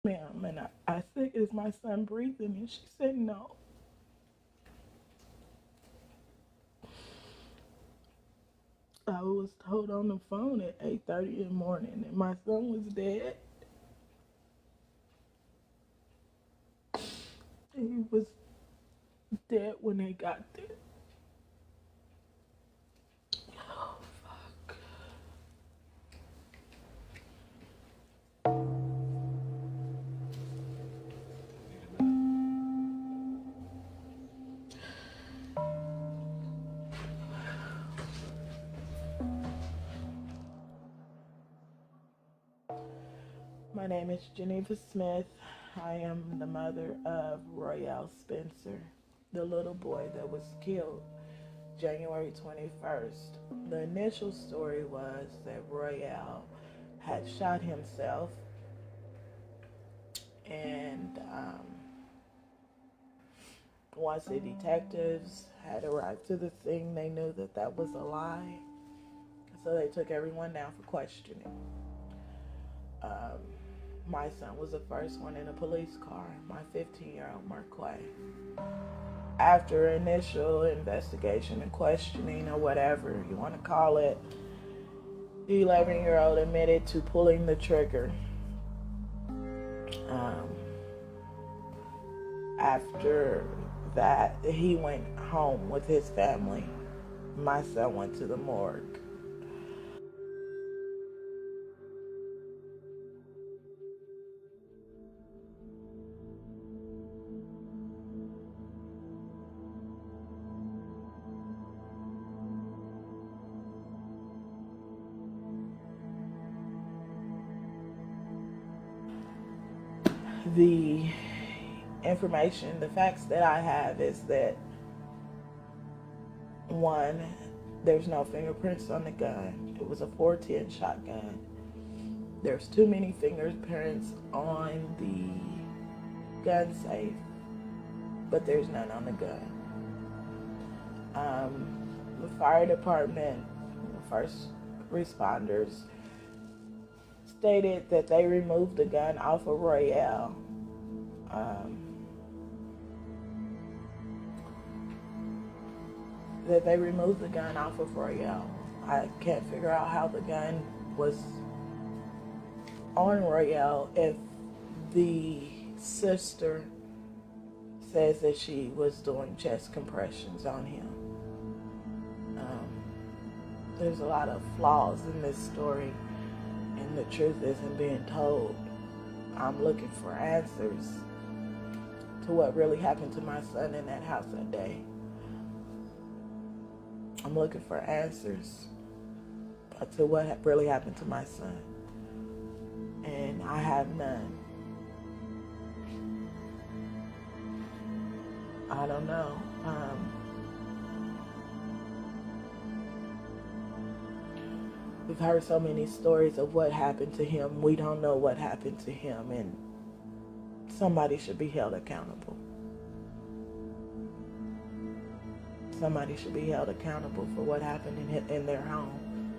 ma'am. And I said, is my son breathing? And she said, no. I was told on the phone at 8:30 in the morning that my son was dead. He was dead when they got there. Oh, fuck. My name is Geneva Smith. I am the mother of Royale Spencer, the little boy that was killed January 21st. The initial story was that Royale had shot himself, and once the detectives had arrived to the scene, they knew that that was a lie. So they took everyone down for questioning. Um, my son was the first one in a police car, my 15-year-old Marquay. After initial investigation and questioning, or whatever you want to call it, the 11-year-old admitted to pulling the trigger. After that, he went home with his family. My son went to the morgue. The information, the facts that I have is that, one, there's no fingerprints on the gun. It was a 410 shotgun. There's too many fingerprints on the gun safe, but there's none on the gun. The fire department, the first responders, stated that they removed the gun off of Royale. That they removed the gun off of Royale. I can't figure out how the gun was on Royale if the sister says that she was doing chest compressions on him. There's a lot of flaws in this story, and the truth isn't being told. I'm looking for answers to what really happened to my son in that house that day. I'm looking for answers to what really happened to my son, and I have none. I don't know. We've heard so many stories of what happened to him. We don't know what happened to him, and somebody should be held accountable. Somebody should be held accountable for what happened in their home.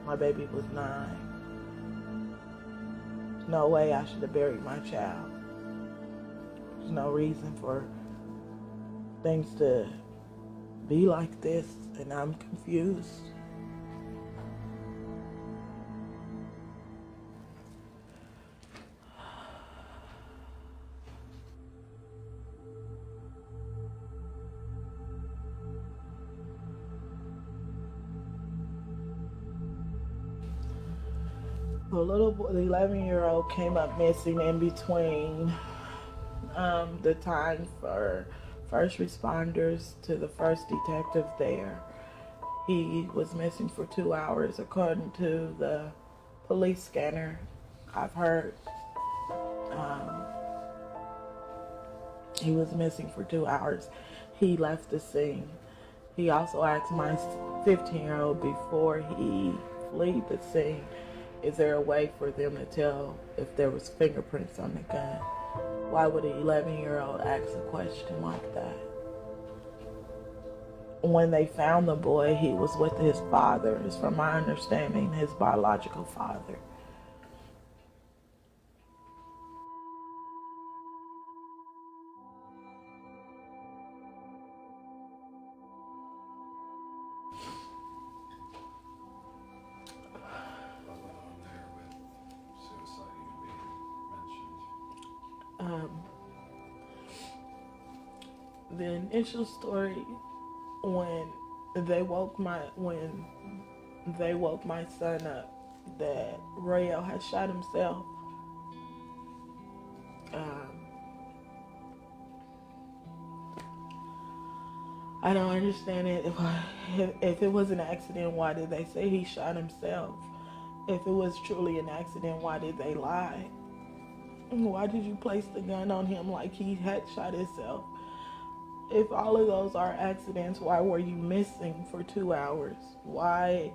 My baby was 9. There's no way I should have buried my child. There's no reason for things to be like this, and I'm confused. The little boy, the 11-year-old, came up missing in between the time for first responders to the first detective there. He was missing for 2 hours, according to the police scanner I've heard. He was missing for 2 hours. He left the scene. He also asked my 15-year-old before he fled the scene, is there a way for them to tell if there was fingerprints on the gun? Why would an 11-year-old ask a question like that? When they found the boy, he was with his father, is from my understanding, his biological father. the initial story, when they woke my son up that Royale had shot himself. I don't understand it. If it was an accident, why did they say he shot himself? If it was truly an accident, why did they lie? Why did you place the gun on him like he had shot himself? If all of those are accidents, why were you missing for 2 hours? Why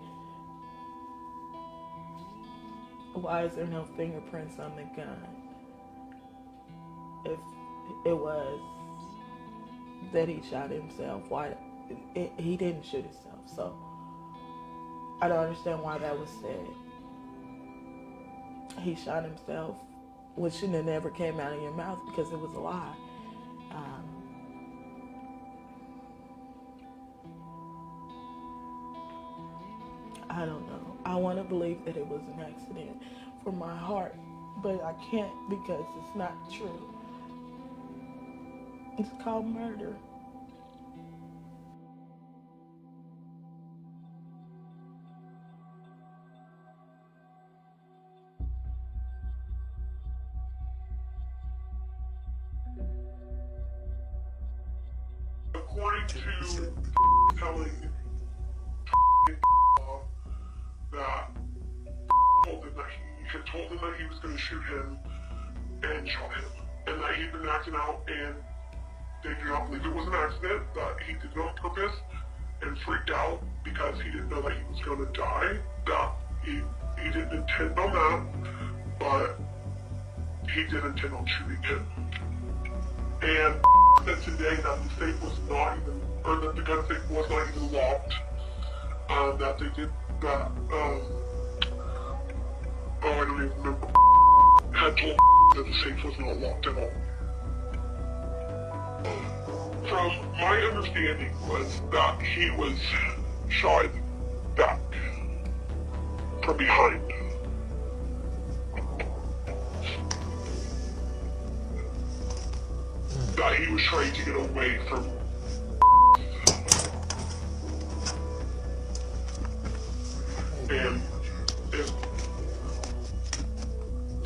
is there no fingerprints on the gun? If it was that he shot himself, why he didn't shoot himself? So I don't understand why that was said. He shot himself, which shouldn't have never came out of your mouth because it was a lie. I don't know. I want to believe that it was an accident for my heart, but I can't because it's not true. It's called murder. According to telling that he had told him that he was going to shoot him and shot him, and that he'd been acting out, and they do not believe it was an accident, that he did it on purpose and freaked out because he didn't know that he was going to die, that he didn't intend on that, but he did intend on shooting him. And said today that the safe was not even, or that the gun safe was not even locked, that they did that, I don't even remember, had told that the safe was not locked at all. From my understanding was that he was shot back from behind. That he was trying to get away from. And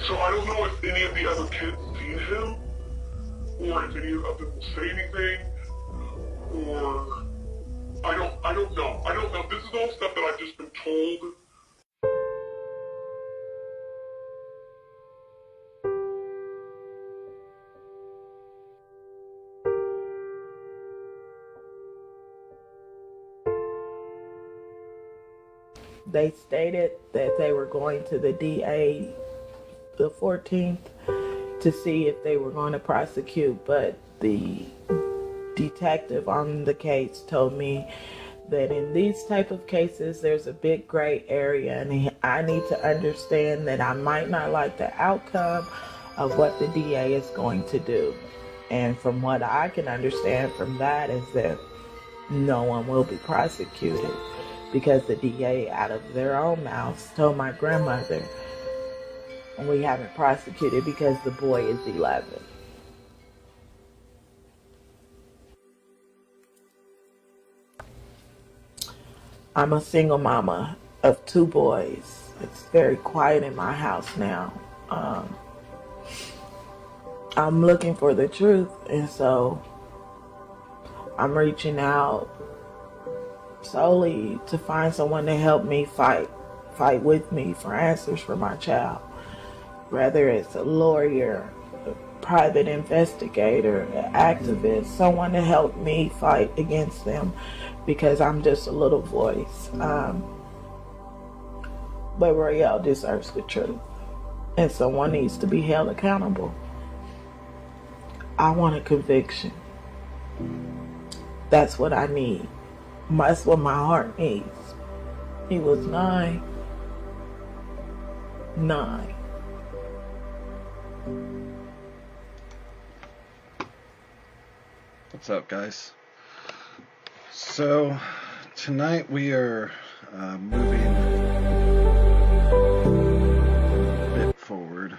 so I don't know if any of the other kids seen him, or if any of them will say anything, or I don't know. I don't know. This is all stuff that I've just been told. They stated that they were going to the DA the 14th to see if they were going to prosecute, but the detective on the case told me that in these type of cases there's a big gray area, and I need to understand that I might not like the outcome of what the DA is going to do. And from what I can understand from that is that no one will be prosecuted, because the DA, out of their own mouths, told my grandmother, we haven't prosecuted because the boy is 11. I'm a single mama of 2 boys. It's very quiet in my house now. I'm looking for the truth, and so I'm reaching out solely to find someone to help me fight with me for answers for my child. Whether it's a lawyer, a private investigator, an activist, someone to help me fight against them, because I'm just a little voice. But Royale deserves the truth, and someone needs to be held accountable. I want a conviction. That's what I need. That's what my heart needs. He was 9. What's up, guys? So tonight we are moving a bit forward.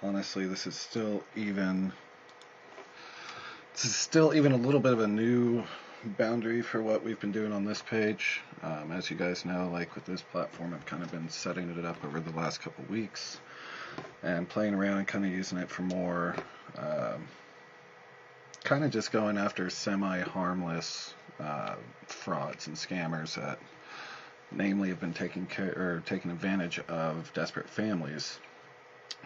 Honestly, this is still even still even a little bit of a new boundary for what we've been doing on this page. As you guys know, like with this platform, I've kind of been setting it up over the last couple weeks and playing around and kind of using it for more, kind of just going after semi-harmless frauds and scammers that namely have been taking advantage of desperate families.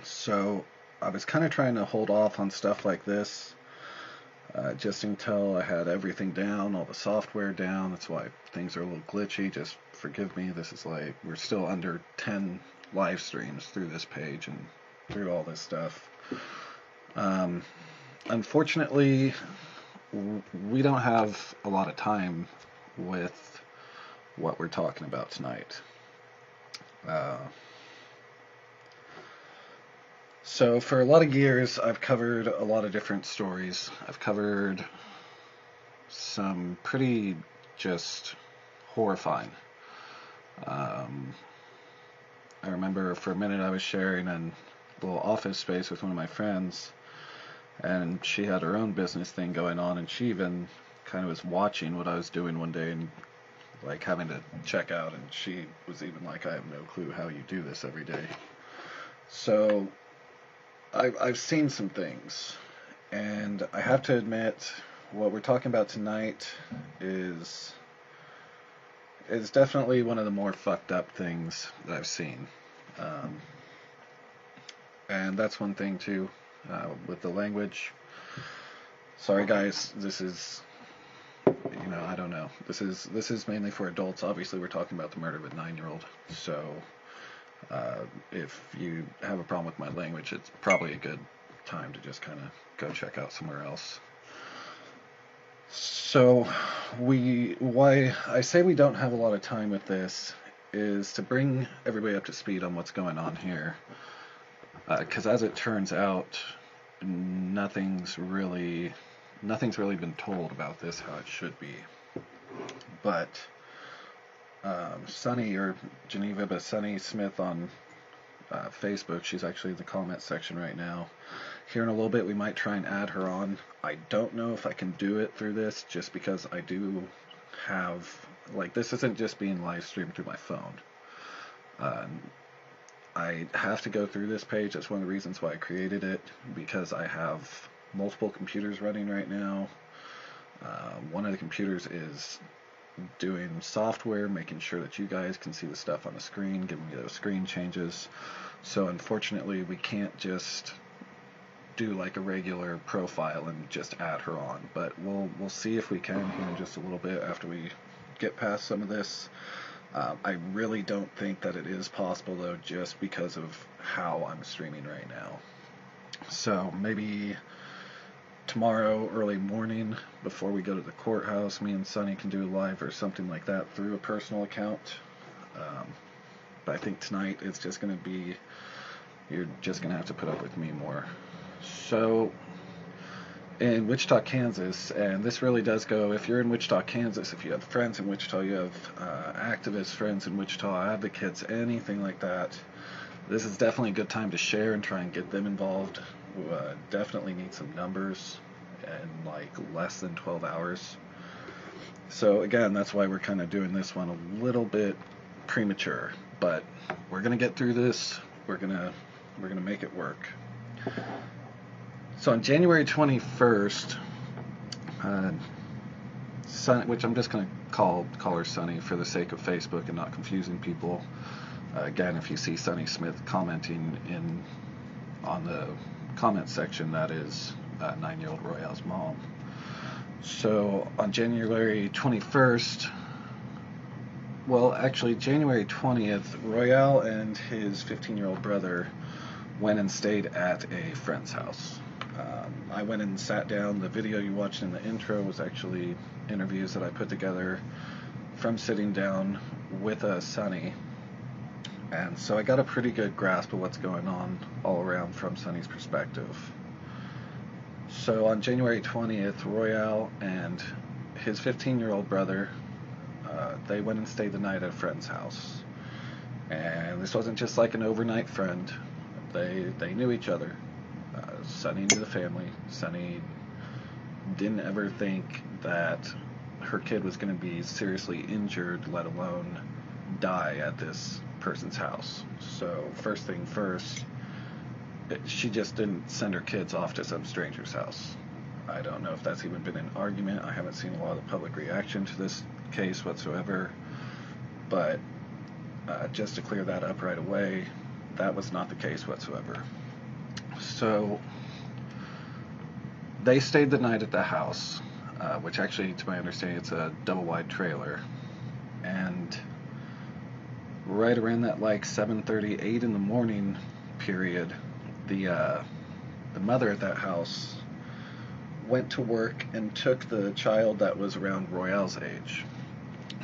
So I was kind of trying to hold off on stuff like this just until I had everything down, all the software down. That's why things are a little glitchy. Just forgive me. This is like, we're still under 10 live streams through this page and through all this stuff. Unfortunately, we don't have a lot of time with what we're talking about tonight. So for a lot of years, I've covered a lot of different stories. I've covered some pretty just horrifying. I remember for a minute I was sharing a little office space with one of my friends, and she had her own business thing going on, and she even kind of was watching what I was doing one day and like having to check out, and she was even like, I have no clue how you do this every day. So I've seen some things, and I have to admit, what we're talking about tonight is definitely one of the more fucked up things that I've seen. And that's one thing too, with the language. Sorry guys, this is, I don't know. This is mainly for adults. Obviously we're talking about the murder of a 9-year-old, so if you have a problem with my language, it's probably a good time to just kind of go check out somewhere else. So why I say we don't have a lot of time with this is to bring everybody up to speed on what's going on here. Because as it turns out, nothing's really been told about this how it should be. But Sunny, or Geneva, but Sunny Smith on Facebook, she's actually in the comment section right now. Here in a little bit we might try and add her on. I don't know if I can do it through this, just because I do have, like, this isn't just being live streamed through my phone. I have to go through this page. That's one of the reasons why I created it, because I have multiple computers running right now. One of the computers is doing software, making sure that you guys can see the stuff on the screen, giving me those screen changes. So unfortunately we can't just do like a regular profile and just add her on, but we'll see if we can here in just a little bit after we get past some of this. I really don't think that it is possible though, just because of how I'm streaming right now. So maybe tomorrow early morning before we go to the courthouse, me and Sunny can do a live or something like that through a personal account. But I think tonight it's just going to be, you're just going to have to put up with me more. So in Wichita, Kansas, and this really does go, if you're in Wichita, Kansas, if you have friends in Wichita, you have activist friends in Wichita, advocates, anything like that, this is definitely a good time to share and try and get them involved. Definitely need some numbers in like less than 12 hours. So again, that's why we're kind of doing this one a little bit premature, but we're gonna get through this. We're gonna make it work. So on January 21st, which I'm just gonna call her Sunny for the sake of Facebook and not confusing people. Again, if you see Sunny Smith commenting on the comment section, that is 9-year-old Royale's mom. So on January 21st, well actually January 20th, Royale and his 15-year-old brother went and stayed at a friend's house. I went and sat down. The video you watched in the intro was actually interviews that I put together from sitting down with Sunny. And so I got a pretty good grasp of what's going on all around from Sunny's perspective. So on January 20th, Royale and his 15-year-old brother, they went and stayed the night at a friend's house. And this wasn't just like an overnight friend. They knew each other. Sunny knew the family. Sunny didn't ever think that her kid was going to be seriously injured, let alone die at this person's house. So first thing first, she just didn't send her kids off to some stranger's house. I don't know if that's even been an argument. I haven't seen a lot of public reaction to this case whatsoever. But just to clear that up right away, that was not the case whatsoever. So they stayed the night at the house, which actually, to my understanding, it's a double-wide trailer. And right around that like 7:30, 8 in the morning period, the mother at that house went to work and took the child that was around Royale's age.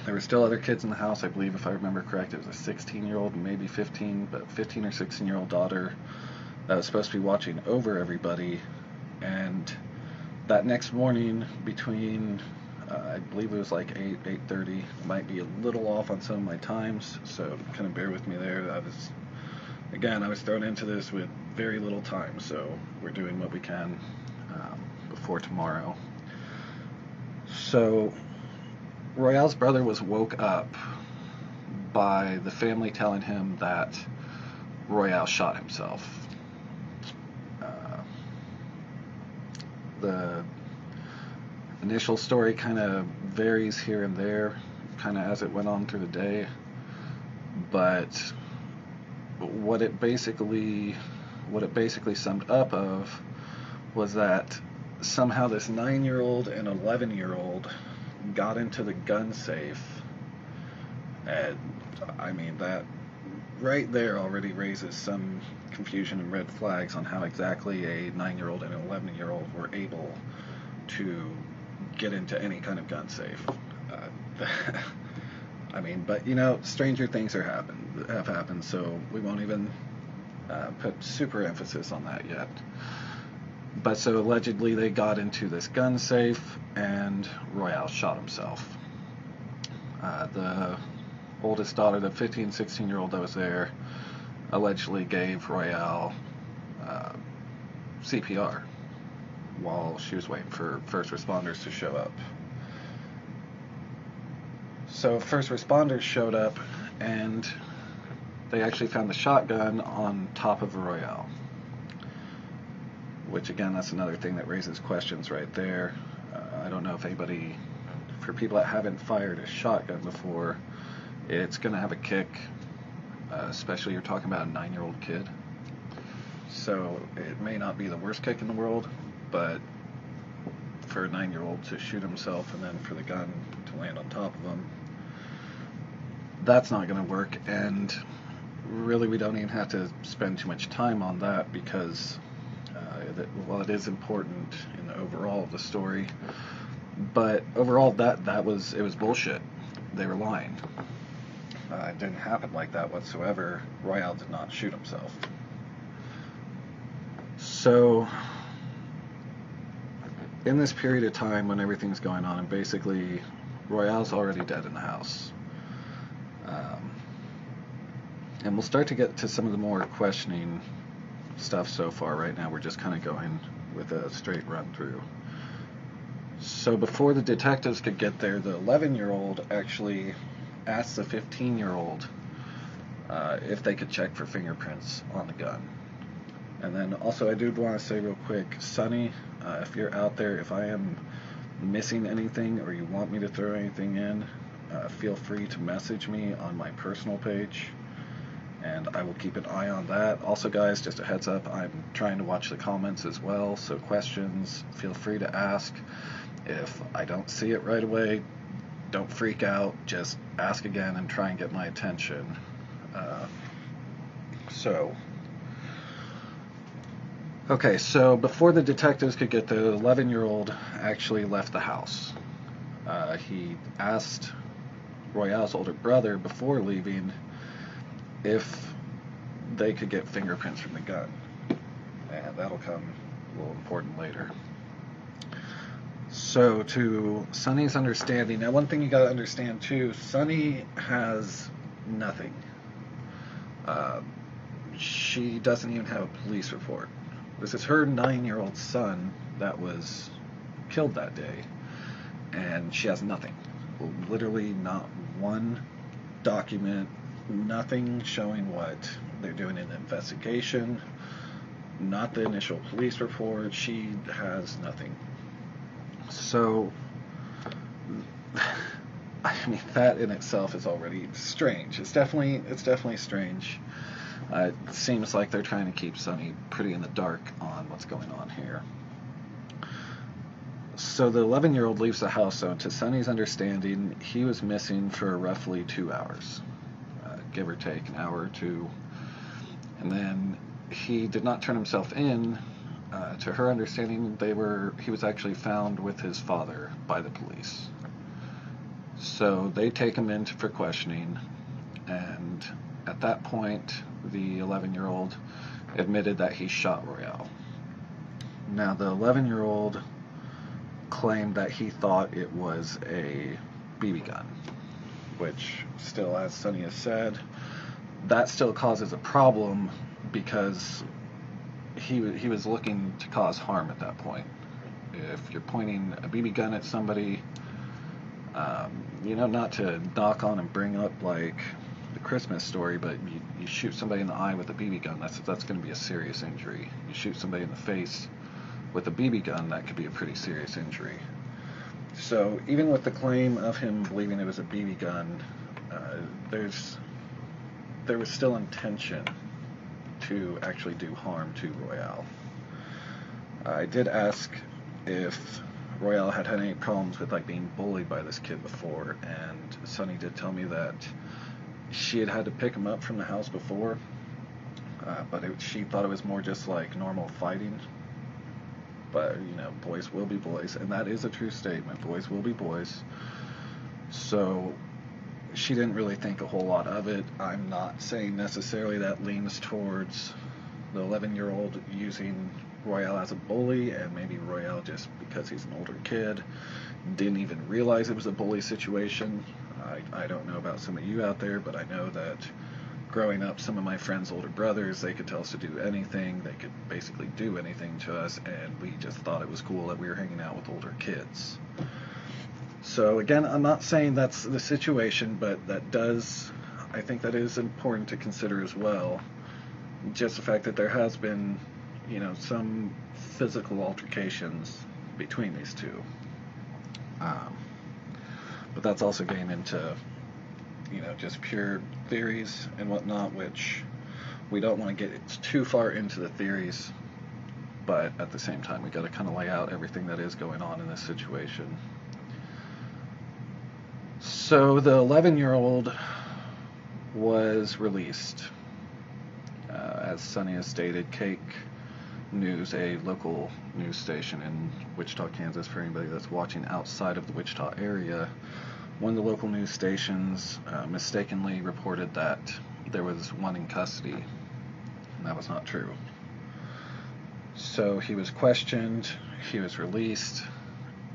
There were still other kids in the house, I believe, if I remember correct. It was a 16-year-old and maybe 15 or 16-year-old daughter that was supposed to be watching over everybody. And that next morning, between I believe it was like 8:30. It might be a little off on some of my times, so kind of bear with me there. I was thrown into this with very little time, so we're doing what we can before tomorrow. So Royale's brother was woke up by the family telling him that Royale shot himself. The initial story kind of varies here and there, kind of as it went on through the day, but what it basically summed up of was that somehow this 9-year-old and 11-year-old got into the gun safe, and I mean that right there already raises some confusion and red flags on how exactly a 9-year-old and an 11-year-old were able to get into any kind of gun safe. I mean, but you know, stranger things have happened, so we won't even put super emphasis on that yet. But so allegedly they got into this gun safe and Royale shot himself. The oldest daughter, the 15, 16-year-old that was there, allegedly gave Royale CPR while she was waiting for first responders to show up. So first responders showed up and they actually found the shotgun on top of Royale, which again, that's another thing that raises questions right there. I don't know if anybody, for people that haven't fired a shotgun before, it's going to have a kick, especially you're talking about a 9-year-old kid. So it may not be the worst kick in the world, but for a 9-year-old to shoot himself and then for the gun to land on top of him, that's not going to work. And really, we don't even have to spend too much time on that because while it is important in the overall of the story, but overall it was bullshit. They were lying. It didn't happen like that whatsoever. Royale did not shoot himself. So in this period of time when everything's going on, and basically Royale's already dead in the house, and we'll start to get to some of the more questioning stuff. So far right now we're just kind of going with a straight run through. So before the detectives could get there, the 11-year-old actually asked the 15-year-old if they could check for fingerprints on the gun. And then also I do want to say real quick, Sonny, if you're out there, if I am missing anything or you want me to throw anything in, feel free to message me on my personal page and I will keep an eye on that. Also guys, just a heads up, I'm trying to watch the comments as well, so questions, feel free to ask. If I don't see it right away, don't freak out, just ask again and try and get my attention. Okay, so before the detectives could get there, the 11-year-old actually left the house. He asked Royale's older brother before leaving if they could get fingerprints from the gun, and that'll come a little important later. So to Sonny's understanding, now one thing you gotta understand too, Sonny has nothing. She doesn't even have a police report. This is her 9-year-old son that was killed that day, and she has nothing. Literally not one document, nothing showing what they're doing in the investigation, not the initial police report. She has nothing. So, I mean, that in itself is already strange. It's definitely strange. It seems like they're trying to keep Sonny pretty in the dark on what's going on here. So the 11-year-old leaves the house, so to Sonny's understanding, he was missing for roughly 2 hours, give or take an hour or two. And then he did not turn himself in. To her understanding, he was actually found with his father by the police. So they take him in for questioning, and at that point, the 11-year-old admitted that he shot Royale. Now, the 11-year-old claimed that he thought it was a BB gun, which still, as Sonny has said, that still causes a problem because he was looking to cause harm at that point. If you're pointing a BB gun at somebody, not to knock on and bring up like the Christmas Story, but you shoot somebody in the eye with a BB gun, that's going to be a serious injury. You shoot somebody in the face with a BB gun, that could be a pretty serious injury. So even with the claim of him believing it was a BB gun, there was still intention to actually do harm to Royale. I did ask if Royale had any problems with being bullied by this kid before, and Sonny did tell me that she had to pick him up from the house before, but she thought it was more just like normal fighting. But, boys will be boys, and that is a true statement. Boys will be boys. So she didn't really think a whole lot of it. I'm not saying necessarily that leans towards the 11-year-old using Royale as a bully, and maybe Royale, just because he's an older kid, didn't even realize it was a bully situation. I don't know about some of you out there, but I know that growing up, some of my friends' older brothers, they could tell us to do anything. They could basically do anything to us, and we just thought it was cool that we were hanging out with older kids. So again, I'm not saying that's the situation, but I think that is important to consider as well. Just the fact that there has been, some physical altercations between these two. But that's also getting into, just pure theories and whatnot, which we don't want to get too far into the theories, but at the same time, we got to kind of lay out everything that is going on in this situation. So the 11-year-old was released. As Sonny has stated, Cake News, a local news station in Wichita, Kansas, for anybody that's watching outside of the Wichita area, one of the local news stations mistakenly reported that there was one in custody, and that was not true. So he was questioned, he was released,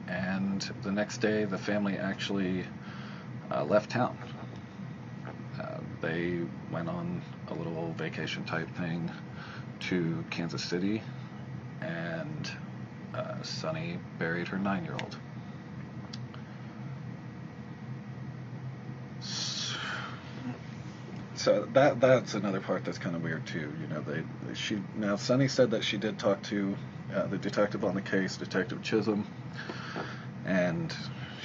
and the next day the family actually left town. They went on a little vacation type thing to Kansas City, and Sonny buried her 9-year-old. So that's another part that's kind of weird too. Now Sonny said that she did talk to the detective on the case, Detective Chisholm, and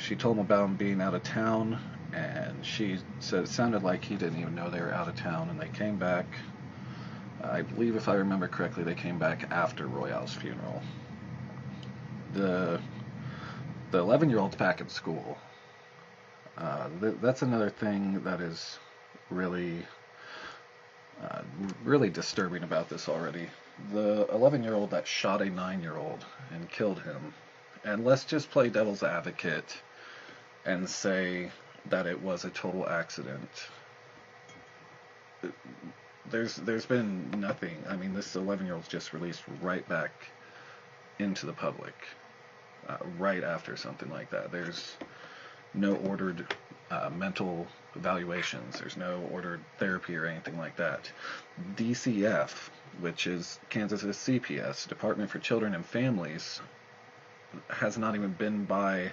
she told him about him being out of town, and she said it sounded like he didn't even know they were out of town, and they came back. I believe, if I remember correctly, they came back after Royale's funeral. The 11-year-old's back at school. That's another thing that is really disturbing about this already. The 11-year-old that shot a 9-year-old and killed him, and let's just play devil's advocate and say that it was a total accident. There's been nothing. I mean, this 11-year-old's just released right back into the public right after something like that. There's no ordered mental evaluations. There's no ordered therapy or anything like that. DCF, which is Kansas's CPS, Department for Children and Families, has not even been by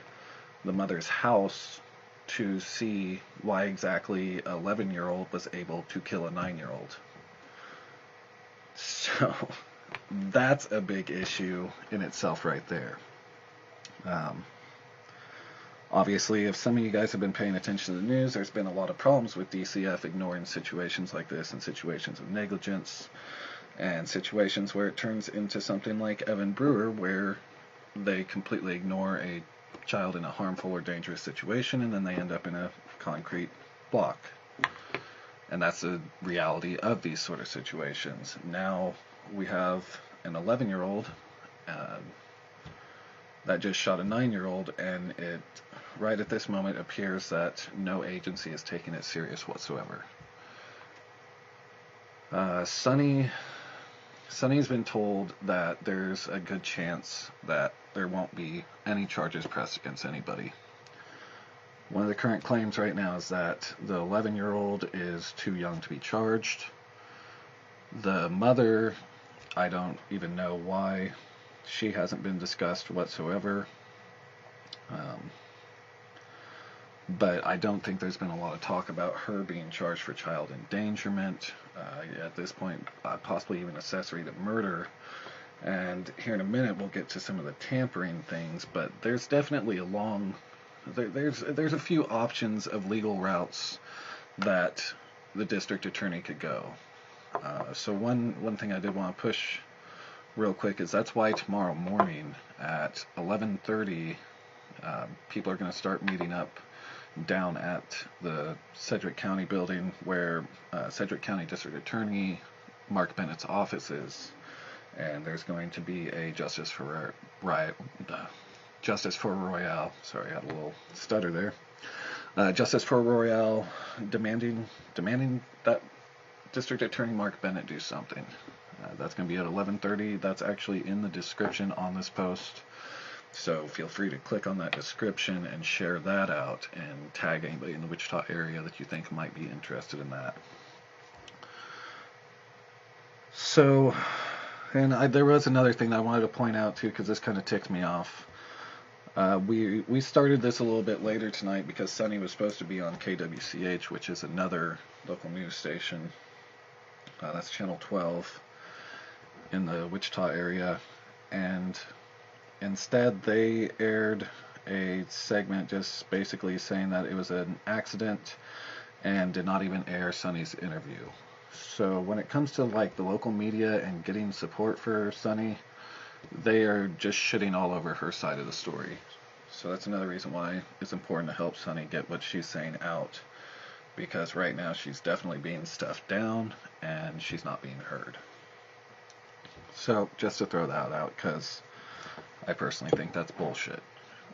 the mother's house to see why exactly an 11-year-old was able to kill a 9-year-old. So that's a big issue in itself right there. Obviously, if some of you guys have been paying attention to the news, there's been a lot of problems with DCF ignoring situations like this and situations of negligence and situations where it turns into something like Evan Brewer, where they completely ignore a child in a harmful or dangerous situation and then they end up in a concrete block. And that's the reality of these sort of situations. Now we have an 11-year-old that just shot a 9-year-old, and it, right at this moment, appears that no agency is taking it serious whatsoever. Sonny's been told that there's a good chance that there won't be any charges pressed against anybody. One of the current claims right now is that the 11-year-old is too young to be charged. The mother, I don't even know why she hasn't been discussed whatsoever. But I don't think there's been a lot of talk about her being charged for child endangerment. At this point, possibly even accessory to murder. And here in a minute, we'll get to some of the tampering things. But there's definitely there's a few options of legal routes that the district attorney could go. So one thing I did want to push real quick is that's why tomorrow morning at 11:30, people are going to start meeting up down at the Sedgwick County building where Sedgwick County District Attorney Mark Bennett's office is, and there's going to be a Justice for Royale. Sorry, I had a little stutter there. Justice for Royale demanding that District Attorney Mark Bennett do something. That's going to be at 11:30. That's actually in the description on this post. So feel free to click on that description and share that out and tag anybody in the Wichita area that you think might be interested in that. So, and there was another thing that I wanted to point out too, because this kind of ticked me off. We started this a little bit later tonight because Sonny was supposed to be on KWCH, which is another local news station. That's Channel 12 in the Wichita area, and instead they aired a segment just basically saying that it was an accident and did not even air Sonny's interview. So when it comes to like the local media and getting support for Sonny, they are just shitting all over her side of the story. So that's another reason why it's important to help Sonny get what she's saying out, because right now she's definitely being stuffed down and she's not being heard. So just to throw that out, because I personally think that's bullshit.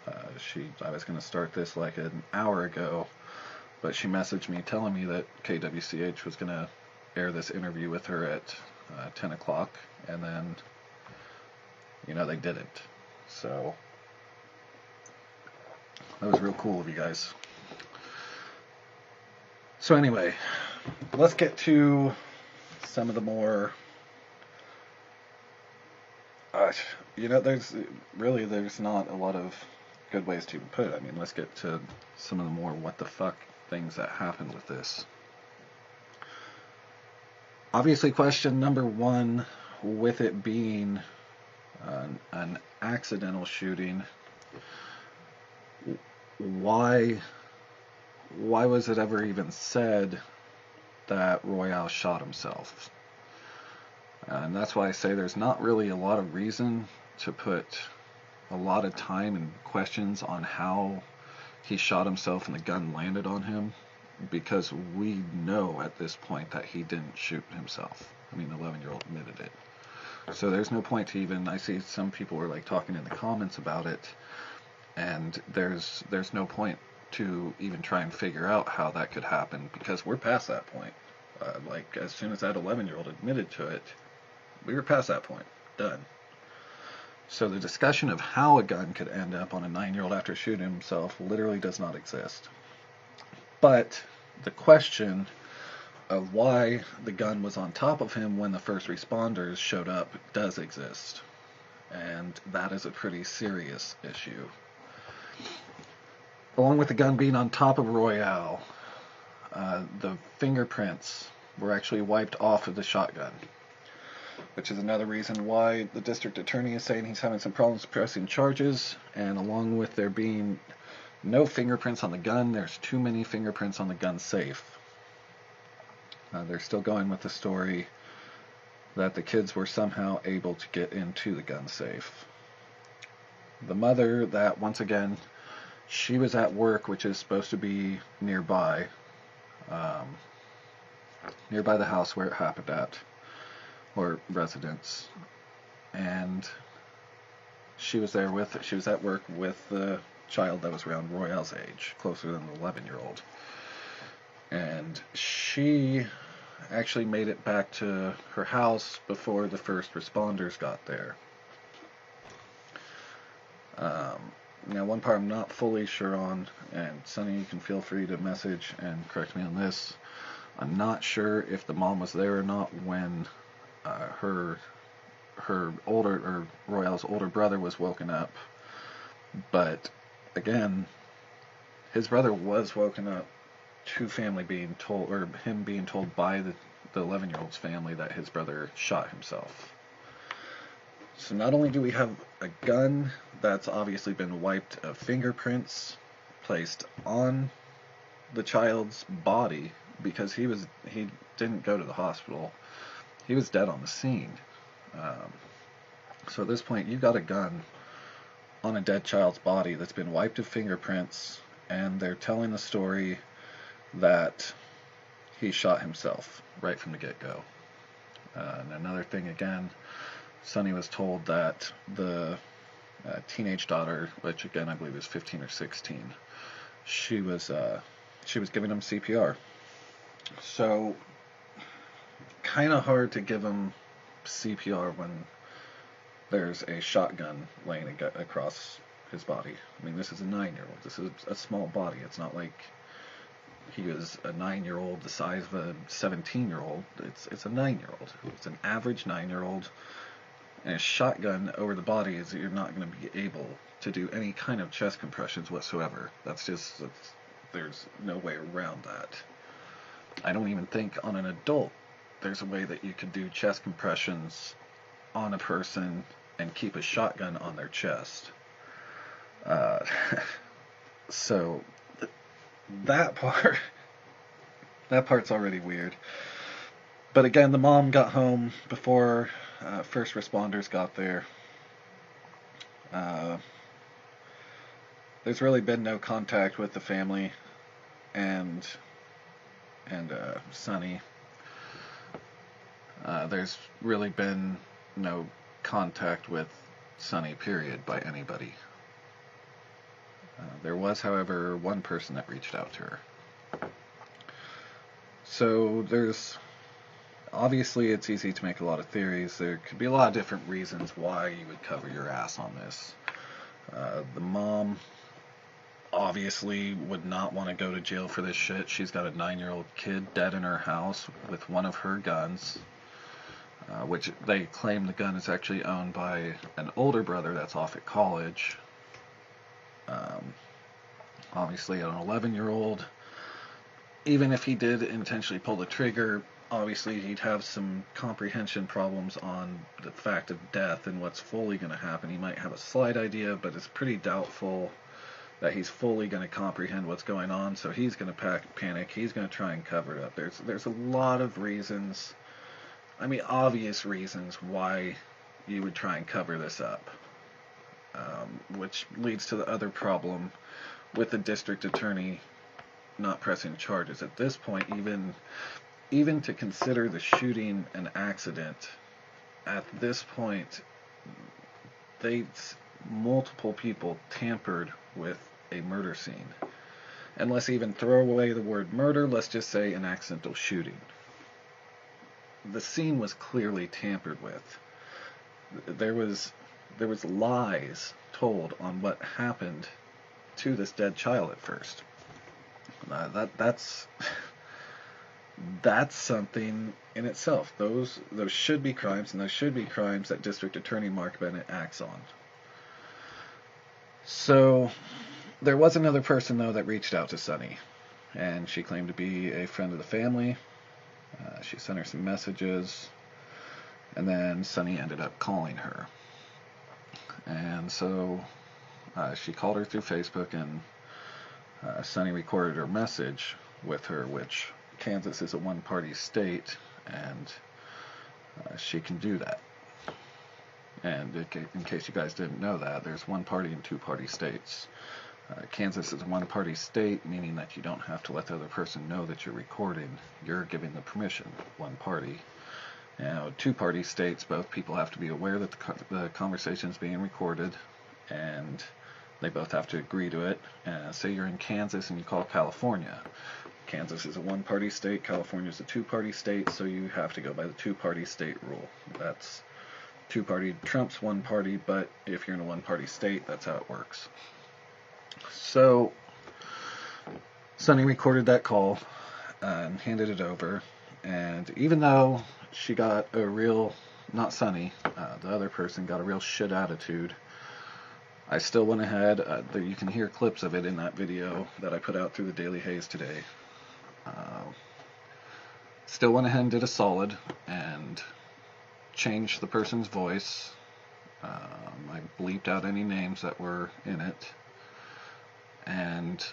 I was going to start this like an hour ago, but she messaged me telling me that KWCH was going to air this interview with her at 10 o'clock, and then, they didn't. So that was real cool of you guys. So anyway, let's get to some of the more... there's not a lot of good ways to even put it. I mean, let's get to some of the more what the fuck things that happened with this. Obviously, question number one, with it being an accidental shooting, why was it ever even said that Royale shot himself? And that's why I say there's not really a lot of reason to put a lot of time and questions on how he shot himself and the gun landed on him, because we know at this point that he didn't shoot himself. I mean, the 11-year-old admitted it. So there's no point to even... I see some people were like talking in the comments about it, and there's no point to even try and figure out how that could happen, because we're past that point. As soon as that 11-year-old admitted to it, we were past that point. Done. So the discussion of how a gun could end up on a 9-year-old after shooting himself literally does not exist. But the question of why the gun was on top of him when the first responders showed up does exist. and that is a pretty serious issue. Along with the gun being on top of Royale, the fingerprints were actually wiped off of the shotgun, which is another reason why the district attorney is saying he's having some problems pressing charges. And along with there being no fingerprints on the gun, there's too many fingerprints on the gun safe. They're still going with the story that the kids were somehow able to get into the gun safe. The mother, that once again, she was at work, which is supposed to be nearby, nearby the house where it happened at, or residence, and she was at work with the child that was around Royale's age, closer than the 11-year-old, and she actually made it back to her house before the first responders got there. Now, one part I'm not fully sure on, and Sunny, you can feel free to message and correct me on this. I'm not sure if the mom was there or not when her Royale's older brother was woken up. But again, his brother was woken up to family being told, or him being told by the 11-year-old's family that his brother shot himself. So not only do we have a gun that's obviously been wiped of fingerprints placed on the child's body, because he didn't go to the hospital. He was dead on the scene. So at this point, you've got a gun on a dead child's body that's been wiped of fingerprints, and they're telling the story that he shot himself right from the get-go. And another thing, again, Sunny was told that the teenage daughter, which again I believe is 15 or 16, she was giving him CPR. So, kind of hard to give him CPR when there's a shotgun laying across his body. I mean, this is a 9-year-old. This is a small body. It's not like he was a 9-year-old the size of a 17-year-old. It's a 9-year-old. It's an average 9-year-old. And a shotgun over the body is that you're not going to be able to do any kind of chest compressions whatsoever. There's no way around that. I don't even think on an adult there's a way that you could do chest compressions on a person and keep a shotgun on their chest. So that part's already weird. But again, the mom got home before first responders got there. There's really been no contact with the family and Sunny. There's really been no contact with Sunny, period, by anybody. There was, however, one person that reached out to her. So obviously it's easy to make a lot of theories. There could be a lot of different reasons why you would cover your ass on this. The mom obviously would not want to go to jail for this shit. She's got a 9-year-old kid dead in her house with one of her guns, which they claim the gun is actually owned by an older brother that's off at college. Obviously an 11-year-old, even if he did intentionally pull the trigger, obviously he'd have some comprehension problems on the fact of death and what's fully going to happen. He might have a slight idea, but it's pretty doubtful that he's fully going to comprehend what's going on, so he's going to panic. He's going to try and cover it up. There's a lot of reasons, I mean obvious reasons, why you would try and cover this up, which leads to the other problem with the district attorney not pressing charges. At this point, even to consider the shooting an accident, at this point, multiple people tampered with a murder scene. And let's even throw away the word murder, let's just say an accidental shooting. The scene was clearly tampered with. There was lies told on what happened that's something in itself. Those should be crimes, and those should be crimes that District Attorney Mark Bennett acts on. So there was another person, though, that reached out to Sunny, and she claimed to be a friend of the family. She sent her some messages, and then Sunny ended up calling her. And so she called her through Facebook, and Sunny recorded her message with her, which Kansas is a one-party state, and she can do that. And in case you guys didn't know that, there's one-party and two-party states. Kansas is a one-party state, meaning that you don't have to let the other person know that you're recording. You're giving the permission, one party. Now, two-party states, both people have to be aware that the conversation is being recorded, and they both have to agree to it. Say you're in Kansas and you call California. Kansas is a one-party state, California is a two-party state, so you have to go by the two-party state rule. That's two-party trumps one party, but if you're in a one-party state, that's how it works. So Sunny recorded that call and handed it over, and even though she got a real, not Sunny, the other person got a real shit attitude, I still went ahead, you can hear clips of it in that video that I put out through the Daily Haze today. Still went ahead and did a solid and changed the person's voice. I bleeped out any names that were in it. And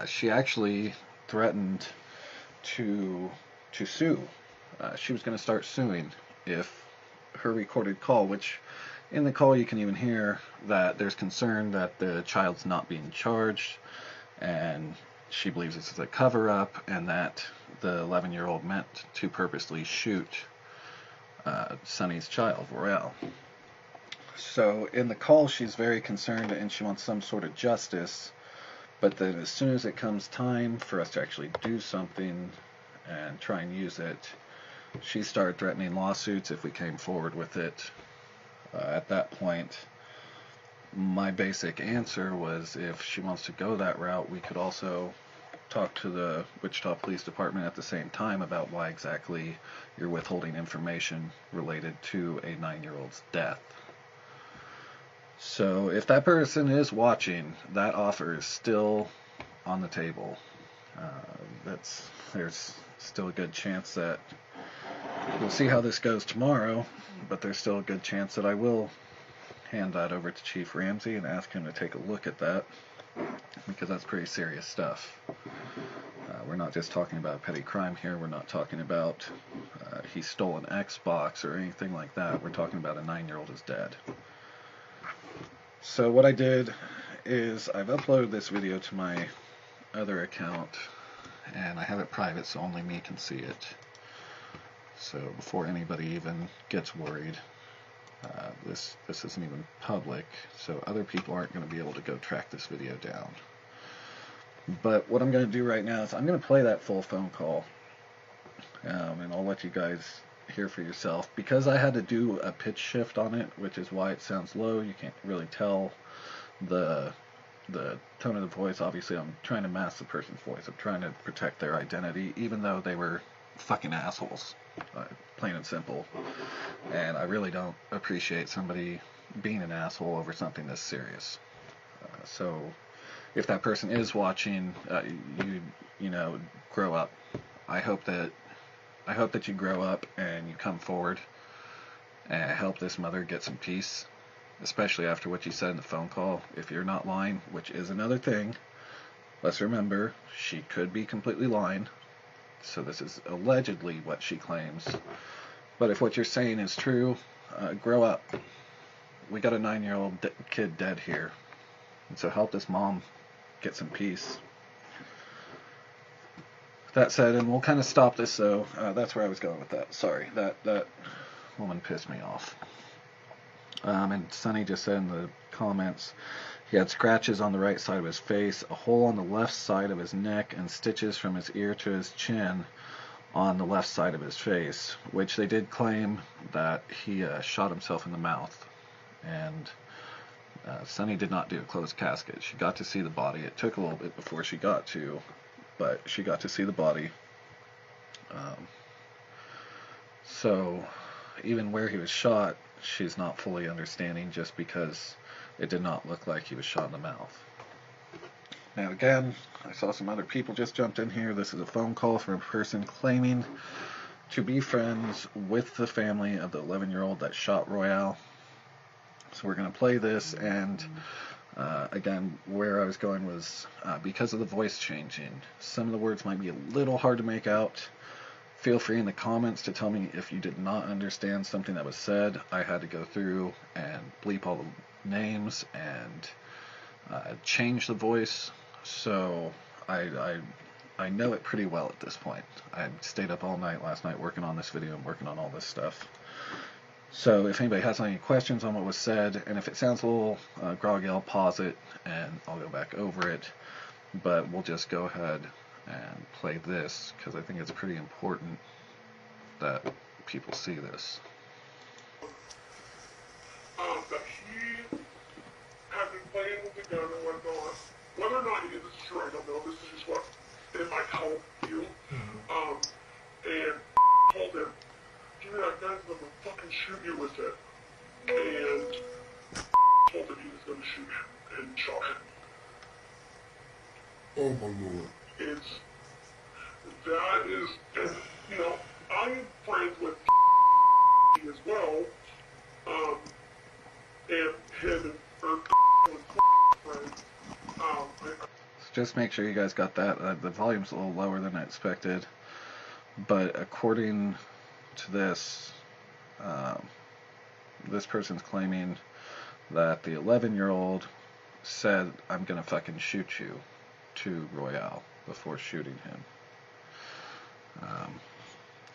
she actually threatened to sue. She was going to start suing if her recorded call, which in the call you can even hear that there's concern that the child's not being charged, and she believes this is a cover-up, and that the 11-year-old meant to purposely shoot Sunny's child, Royale. So in the call, she's very concerned and she wants some sort of justice, but then as soon as it comes time for us to actually do something and try and use it, she started threatening lawsuits if we came forward with it. At that point, my basic answer was if she wants to go that route, we could also talk to the Wichita Police Department at the same time about why exactly you're withholding information related to a 9-year-old's death. So if that person is watching, that offer is still on the table. There's still a good chance that we'll see how this goes tomorrow, but there's still a good chance that I will hand that over to Chief Ramsey and ask him to take a look at that, because that's pretty serious stuff. We're not just talking about petty crime here. We're not talking about he stole an Xbox or anything like that. We're talking about a 9-year-old is dead. So what I did is I've uploaded this video to my other account, and I have it private so only me can see it. So before anybody even gets worried, this isn't even public, so other people aren't going to be able to go track this video down. But what I'm going to do right now is I'm going to play that full phone call, and I'll let you guys hear for yourself. Because I had to do a pitch shift on it, which is why it sounds low, you can't really tell the tone of the voice. Obviously, I'm trying to mask the person's voice. I'm trying to protect their identity, even though they were fucking assholes, plain and simple. And I really don't appreciate somebody being an asshole over something this serious. So if that person is watching, you know, grow up. I hope that you grow up and you come forward and help this mother get some peace, especially after what you said in the phone call. If you're not lying, which is another thing, let's remember she could be completely lying. So this is allegedly what she claims. But if what you're saying is true, grow up. We got a 9-year-old kid dead here. And so help this mom get some peace. That said, and we'll kind of stop this, so that's where I was going with that. Sorry, that woman pissed me off. And Sunny just said in the comments, he had scratches on the right side of his face, a hole on the left side of his neck, and stitches from his ear to his chin on the left side of his face, which they did claim that he shot himself in the mouth. And Sunny did not do a closed casket. She got to see the body. It took a little bit before she got to, but she got to see the body. So even where he was shot, she's not fully understanding just because it did not look like he was shot in the mouth. Now again, I saw some other people just jumped in here. This is a phone call from a person claiming to be friends with the family of the 11-year-old that shot Royale. So we're going to play this, and again, where I was going was because of the voice changing. Some of the words might be a little hard to make out. Feel free in the comments to tell me if you did not understand something that was said. I had to go through and bleep all the names and change the voice, so I know it pretty well at this point. I stayed up all night last night working on this video and working on all this stuff. So if anybody has any questions on what was said, and if it sounds a little groggy, I'll pause it and I'll go back over it. But we'll just go ahead and play this because I think it's pretty important that people see this. That he had been playing with the gun and whatnot. Whether or not he did this is true, I don't know. This is just what it might help you. And told him, give me that gun and I'm gonna fucking shoot you with it. And told him he was gonna shoot him and shot him. Oh my lord. That is, and, you know, I'm friends with as well, and him and friends, Just make sure you guys got that. The volume's a little lower than I expected, but according to this, this person's claiming that the 11-year-old said, "I'm gonna fucking shoot you," to Royale before shooting him.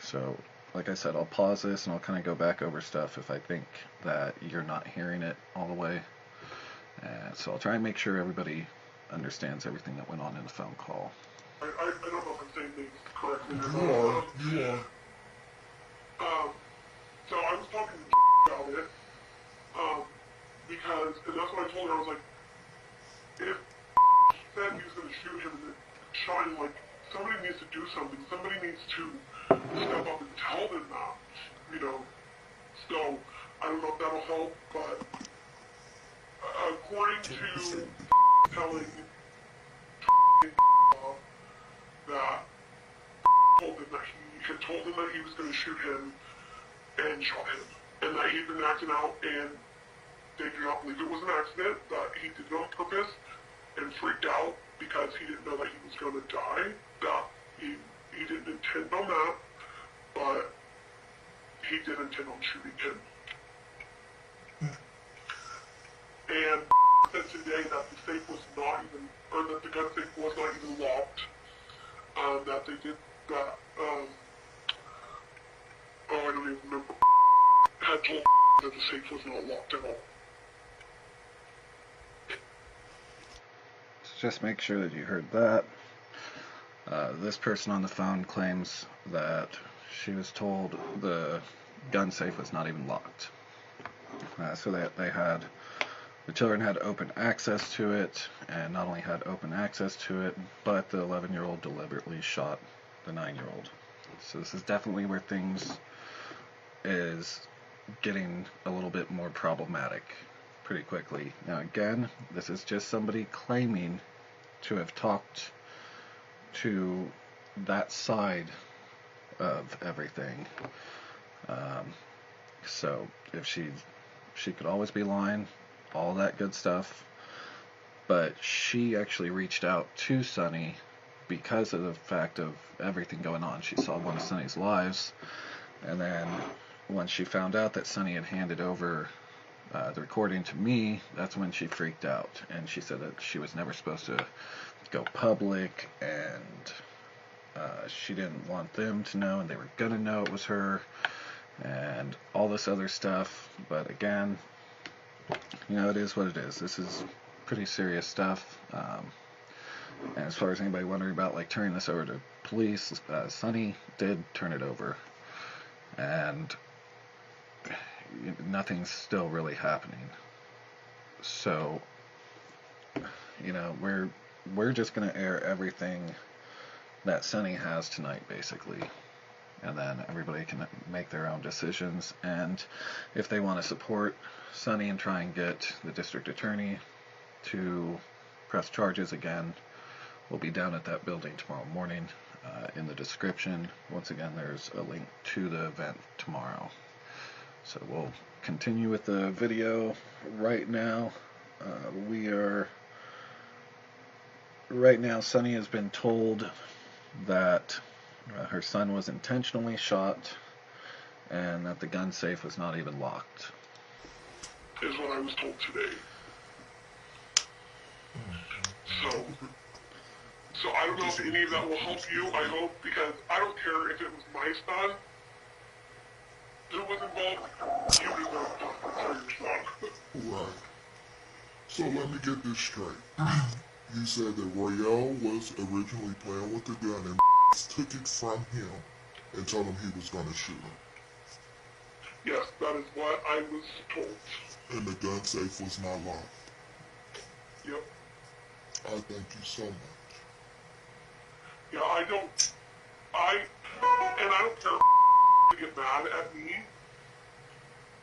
So, like I said, I'll pause this and I'll kind of go back over stuff if I think that you're not hearing it all the way. And so I'll try and make sure everybody understands everything that went on in the phone call. I don't know if I'm saying things correctly or You not. are. So I was talking to about it, because, and that's what I told her, I was like, if he said he was going to shoot him and then shot him, like, somebody needs to do something, somebody needs to step up and tell them that, you know. So, I don't know if that'll help, but according to telling that he had told him that he was going to shoot him and shot him, and that he'd been acting out, and they do not believe it was an accident, that he did it on purpose and freaked out because he didn't know that he was going to die, that he didn't intend on that, but he did intend on shooting him. And said today that the safe was not even, or that the gun safe was not even locked, that they did that, I don't even remember, had told that the safe was not locked at all. Just make sure that you heard that. This person on the phone claims that she was told the gun safe was not even locked. So that the children had open access to it, and not only had open access to it, but the 11-year-old deliberately shot the 9-year-old. So this is definitely where things is getting a little bit more problematic pretty quickly. Now again, this is just somebody claiming to have talked to that side of everything. So if she could always be lying, all that good stuff, but she actually reached out to Sonny because of the fact of everything going on. She saw one of Sonny's lives, and then when she found out that Sonny had handed over the recording to me, that's when she freaked out, and she said that she was never supposed to go public, and she didn't want them to know, and they were gonna know it was her, and all this other stuff. But again, you know, it is what it is. This is pretty serious stuff. And as far as anybody wondering about like turning this over to police, Sonny did turn it over, and nothing's still really happening. So, you know, we're just gonna air everything that Sonny has tonight, basically. and then everybody can make their own decisions. And if they want to support Sunny and try and get the district attorney to press charges again, we'll be down at that building tomorrow morning. In the description, once again, there's a link to the event tomorrow. So we'll continue with the video right now. Right now, Sunny has been told that her son was intentionally shot and that the gun safe was not even locked. Is what I was told today. So I don't know if any of that will help you, I hope, because I don't care if it was my son that was involved, you deserve justice for your son. Right. So let me get this straight. You said that Royale was originally playing with the gun and took it from him and told him he was going to shoot him. Yes, that is what I was told. And the gun safe was not locked. Yep. I thank you so much. Yeah, I don't care to get mad at me.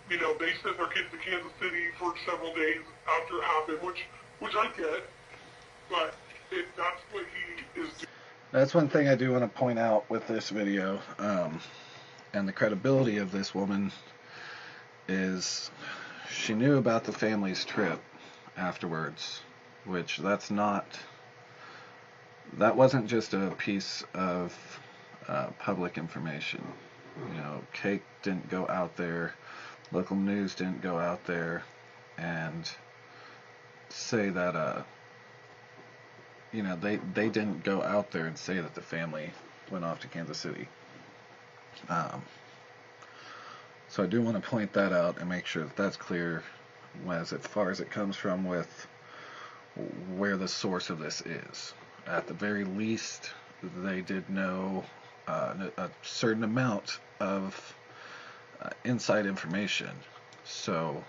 You know, they sent their kids to Kansas City for several days after it happened, which I get, but that's what he is doing. That's one thing I do want to point out with this video, and the credibility of this woman is she knew about the family's trip afterwards, which that wasn't just a piece of public information. You know, Cake didn't go out there, local news didn't go out there and say that, you know, they didn't go out there and say that the family went off to Kansas City. So I do want to point that out and make sure that that's clear as far as it comes from with where the source of this is. At the very least, they did know a certain amount of inside information. So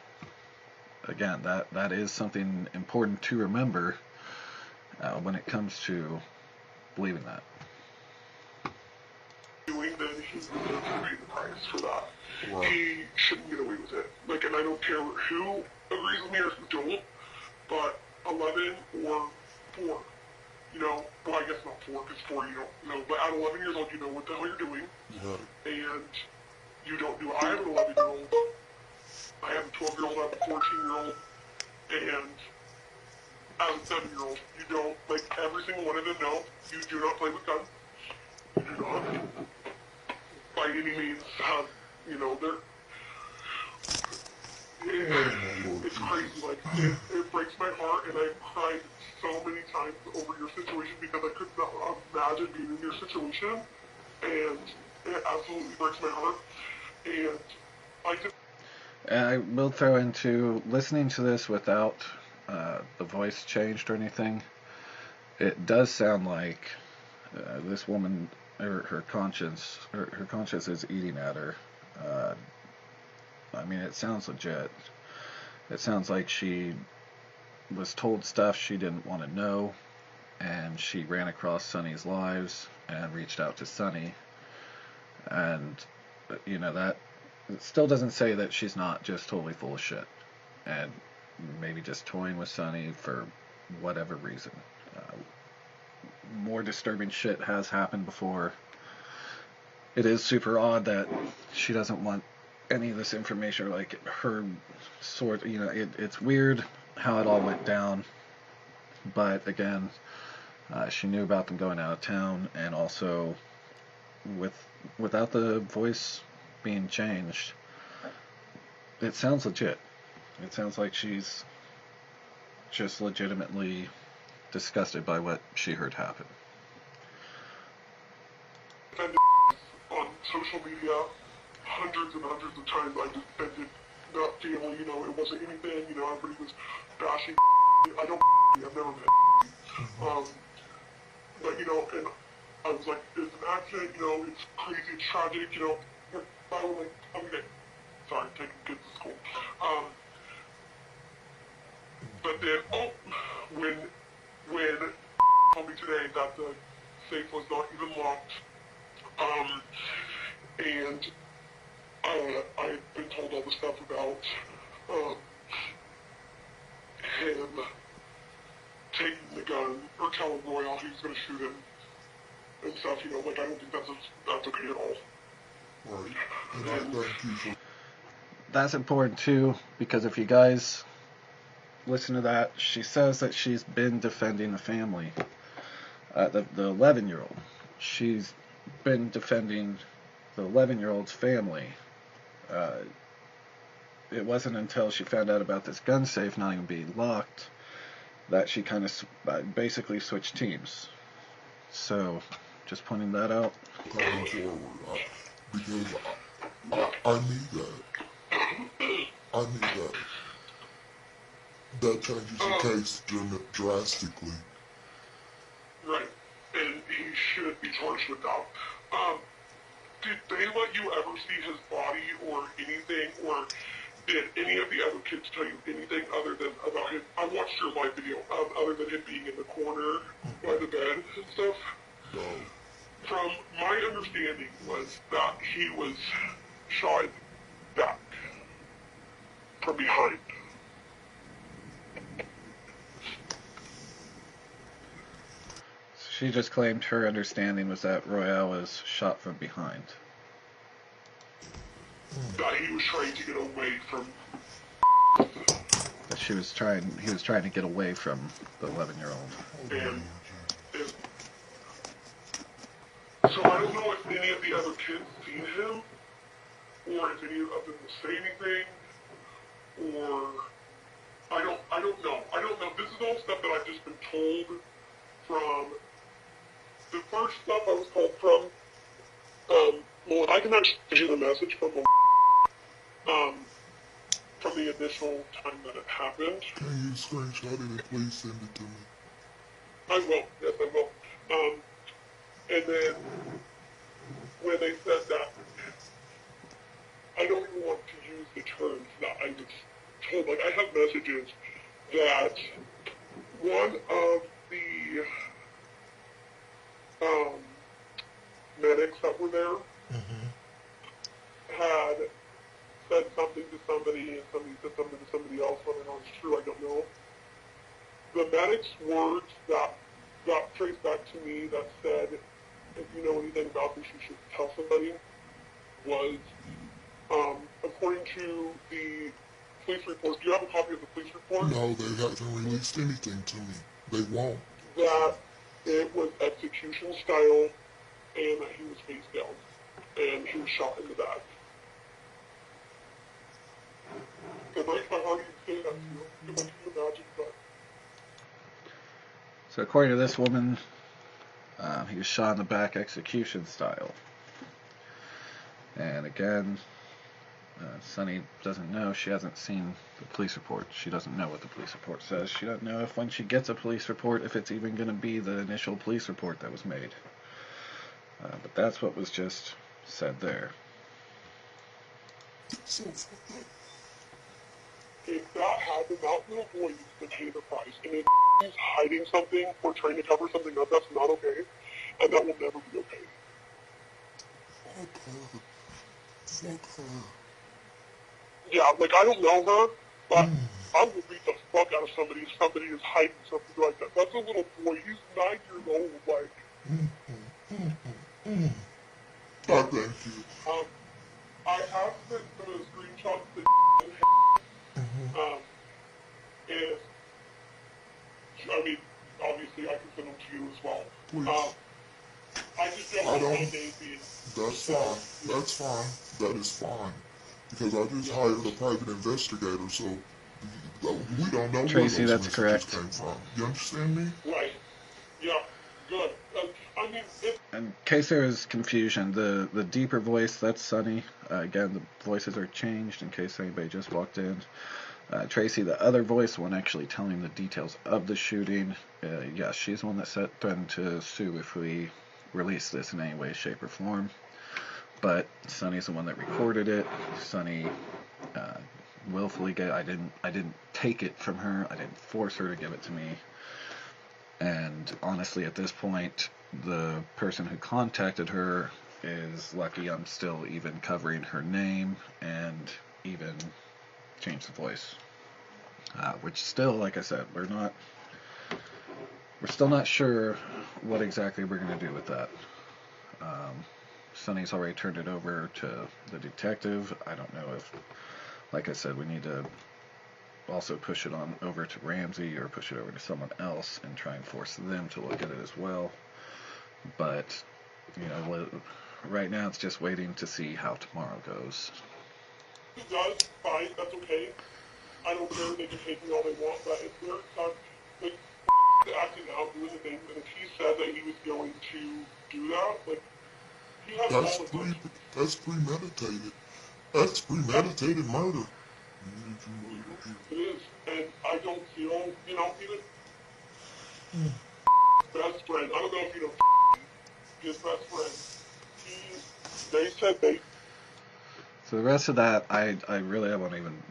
again, that is something important to remember when it comes to believing that. Doing that, he deserves to pay the price for that. Right. He shouldn't get away with it. Like, and I don't care who agrees with me or who don't, but 11 or 4. You know, well, I guess not 4, because 4 you don't know, but at 11 years old, you know what the hell you're doing, Right. and you don't do it. I have an 11-year-old, I have a 12-year-old, I have a 14-year-old, and as a 7-year-old, you don't, like, every single one of them know, you do not play with guns, you do not, by any means, have, you know, it's crazy, like, it breaks my heart, and I've cried so many times over your situation because I could not imagine being in your situation, and it absolutely breaks my heart, and I just... I will throw into listening to this without the voice changed or anything. It does sound like this woman, her conscience is eating at her. I mean, it sounds legit. It sounds like she was told stuff she didn't want to know, and she ran across Sunny's lives and reached out to Sunny. And, you know, that it still doesn't say that she's not just totally full of shit and maybe just toying with Sunny for whatever reason. More disturbing shit has happened before. It is super odd that she doesn't want any of this information, like her sort, you know, it's weird how it all went down, but again, she knew about them going out of town, and also without the voice being changed, it sounds legit. It sounds like she's just legitimately disgusted by what she heard happen. On social media, hundreds and hundreds of times I defended that family, you know, it wasn't anything, you know, everybody was bashing I don't I've never met but, you know, and I was like, it's an accident, you know, it's crazy, it's tragic, you know, I was like, I'm okay. Sorry, taking kids to school. But then, when told me today that the safe was not even locked, And I've been told all the stuff about him taking the gun or telling Royale he was going to shoot him and stuff. You know, like, I don't think that's okay at all. Right. And I thank you for... That's important too, because if you guys listen to that, she says that she's been defending the family. The 11-year-old. She's been defending the 11-year-old's family. It wasn't until she found out about this gun safe not even being locked that she kind of basically switched teams. So, just pointing that out. Going forward, because I need that. I need that. That changes the case drastically. Right. And he should be charged with that. Did they let you ever see his body or anything, or did any of the other kids tell you anything other than about him? I watched your live video, other than him being in the corner by the bed and stuff. No. From my understanding was that he was shot back from behind. She just claimed her understanding was that Royale was shot from behind. That he was trying to get away from. That he was trying to get away from the 11-year-old. And so I don't know if any of the other kids seen him, or if any of them will say anything, or I don't know. I don't know. This is all stuff that I've just been told from. The first stuff I was told from, well, I can actually give you the message from the initial time that it happened. Can you screenshot it and please send it to me? I will, yes I will. And then, when they said that, I don't even want to use the terms that I was told. Like, I have messages that one of the medics that were there had said something to somebody, and somebody said something to somebody else. Whether or not it's true, I don't know. The medic's words that got traced back to me that said, if you know anything about this, you should tell somebody, was, according to the police report. Do you have a copy of the police report? No, they haven't released anything to me. They won't. That it was execution style, and that he was face down, and he was shot in the back. It breaks my heart to say that to you. If I can imagine, but. So according to this woman, he was shot in the back execution style. And again, Sunny doesn't know. She hasn't seen the police report. She doesn't know what the police report says. She doesn't know if when she gets a police report, if it's even going to be the initial police report that was made. But that's what was just said there. So fucked up. If that happened, that little boy needs to pay the price. And if he's hiding something or trying to cover something up, that's not okay. And that will never be okay. Fuck her. Fuck her. Yeah, like, I don't know her, but I will beat the fuck out of somebody if somebody is hiding something like that. That's a little boy. He's 9 years old, like. I thank you. I have sent some of the screenshots that if, I mean, obviously I can send them to you as well. Please. I just don't know how they being. That's fine. That's fine. That is fine. Because I just hired a private investigator, so we don't know Tracy, where those that's messages correct. came from. You understand me? Right. Yeah. Good. I mean, In case there is confusion, the deeper voice, that's Sunny. Again, the voices are changed in case anybody just walked in. Tracy, the other voice, one actually telling the details of the shooting. Yes, she's the one that threatened to sue if we release this in any way, shape, or form. But Sunny's the one that recorded it. Sunny willfully I didn't take it from her. I didn't force her to give it to me. And honestly, at this point, the person who contacted her is lucky I'm still even covering her name and even changed the voice. Which still, like I said, we're still not sure what exactly we're going to do with that. Sonny's already turned it over to the detective. I don't know if, like I said, we need to also push it on over to Ramsey or push it over to someone else and try and force them to look at it as well. But, you know, right now it's just waiting to see how tomorrow goes. If he does, fine, that's okay. I don't care, they can hate me all they want, but if they're like, acting out, doing the things, and if he said that he was going to do that, like, he has all the That's premeditated. That's premeditated murder. It is, and I don't feel, you know, even best friend, I don't know if you know his best friend, they said they... So the rest of that, I won't even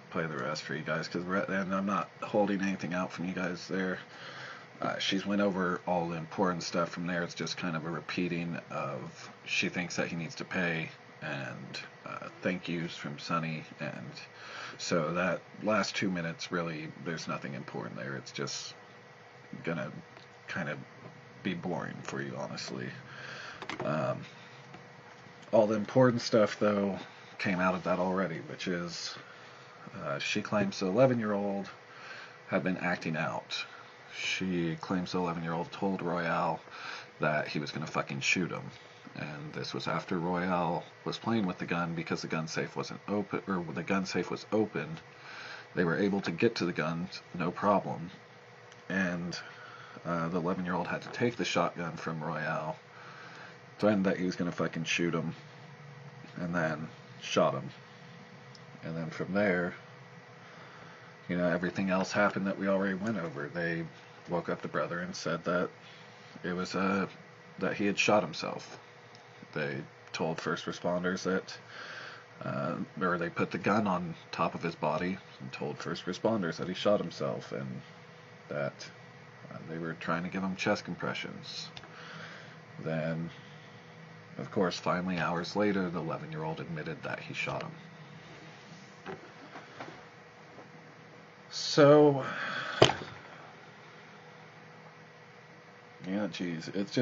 play the rest for you guys, and I'm not holding anything out from you guys there. She's went over all the important stuff from there. It's just kind of a repeating of she thinks that he needs to pay, and thank yous from Sonny, and so that last 2 minutes, really, there's nothing important there. It's just gonna kind of be boring for you, honestly. All the important stuff, though, came out of that already, which is she claims the 11-year-old had been acting out. She claims the 11-year-old told Royale that he was going to fucking shoot him. And this was after Royale was playing with the gun because the gun safe wasn't open, or the gun safe was open. They were able to get to the guns, no problem. And the 11-year-old had to take the shotgun from Royale, threatened that he was going to fucking shoot him, and then shot him. And then from there, you know, everything else happened that we already went over. They woke up the brother and said that it was that he had shot himself. They told first responders that, or they put the gun on top of his body and told first responders that he shot himself, and that they were trying to give him chest compressions. Then, of course, finally hours later, the 11-year-old admitted that he shot him. So, yeah, geez, it's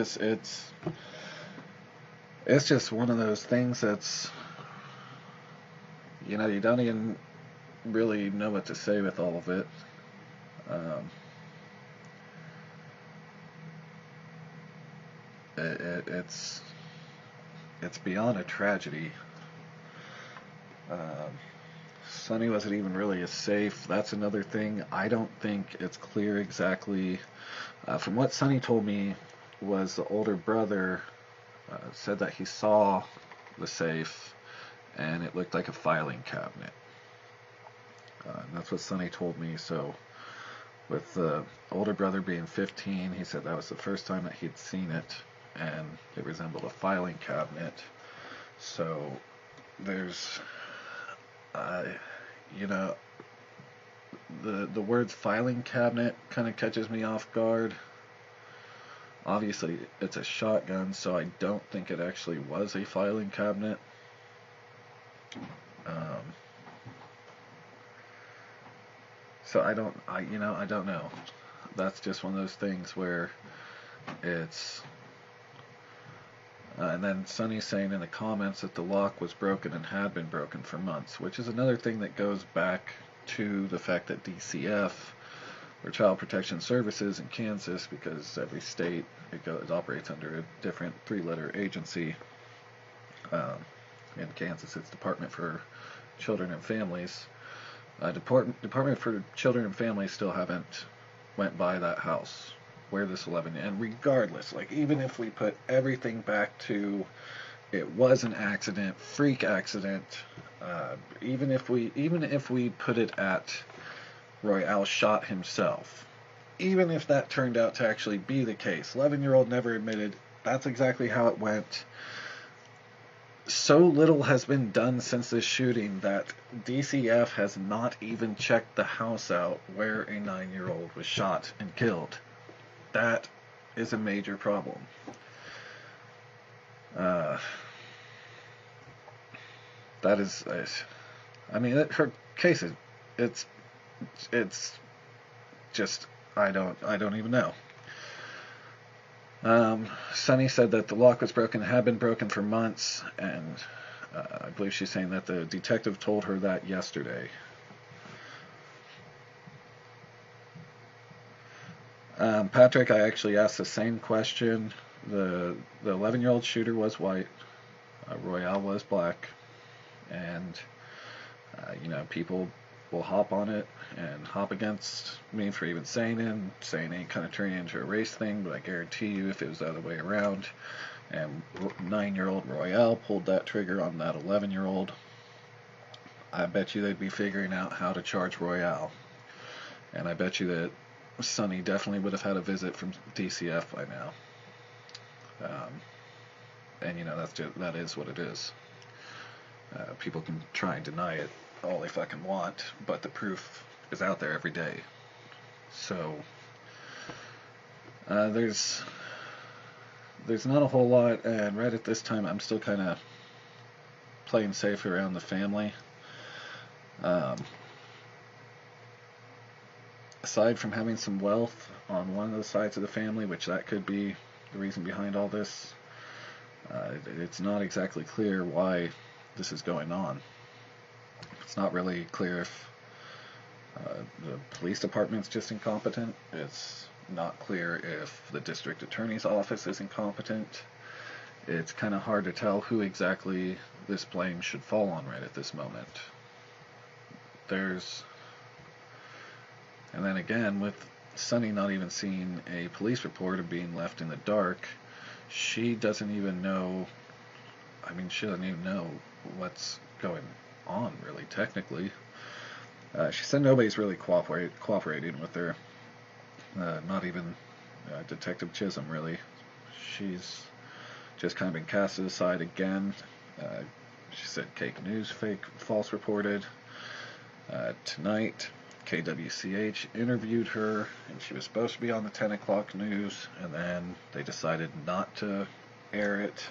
just one of those things that's, you know, you don't even really know what to say with all of it. It's beyond a tragedy. Sonny wasn't even really as safe. That's another thing. I don't think it's clear exactly. From what Sonny told me, was the older brother said that he saw the safe and it looked like a filing cabinet. That's what Sonny told me. So with the older brother being 15, he said that was the first time that he'd seen it, and it resembled a filing cabinet. So there's, you know, the words filing cabinet kind of catches me off guard. Obviously, it's a shotgun, so I don't think it actually was a filing cabinet. So I don't know. That's just one of those things where it's... and then Sonny's saying in the comments that the lock was broken and had been broken for months, which is another thing that goes back to the fact that DCF, or Child Protection Services in Kansas, because every state it operates under a different 3-letter agency. In Kansas, it's Department for Children and Families. Department for Children and Families still haven't went by that house where this 11, and regardless, like, even if we put everything back to it was an accident, freak accident, even if we put it at Royale shot himself, even if that turned out to actually be the case, 11-year-old never admitted that's exactly how it went. So little has been done since this shooting that DCF has not even checked the house out where a 9-year-old was shot and killed. That is a major problem. That is, I mean, her case is, it's just, I don't even know. Sunny said that the lock was broken, had been broken for months, and I believe she's saying that the detective told her that yesterday. Patrick, I actually asked the same question. The 11-year-old shooter was white. Royale was black. And, people will hop on it and hop against me for even saying it kind of turning it into a race thing, but I guarantee you if it was the other way around, and 9-year-old Royale pulled that trigger on that 11-year-old, I bet you they'd be figuring out how to charge Royale. And I bet you that Sunny definitely would have had a visit from DCF by now. And that is what it is. People can try and deny it all they fucking want, but the proof is out there every day. So there's not a whole lot, and right at this time I'm still kind of playing safe around the family. Aside from having some wealth on one of the sides of the family, which that could be the reason behind all this, it's not exactly clear why this is going on. It's not really clear if the police department's just incompetent. It's not clear if the district attorney's office is incompetent. It's kind of hard to tell who exactly this blame should fall on right at this moment. And then again, with Sunny not even seeing a police report or being left in the dark, she doesn't even know, she doesn't even know what's going on, really, technically. She said nobody's really cooperating with her. Not even Detective Chisholm, really. She's just kind of been casted aside again. She said Cake News false reported. Tonight, KWCH interviewed her, and she was supposed to be on the 10 o'clock news, and then they decided not to air it,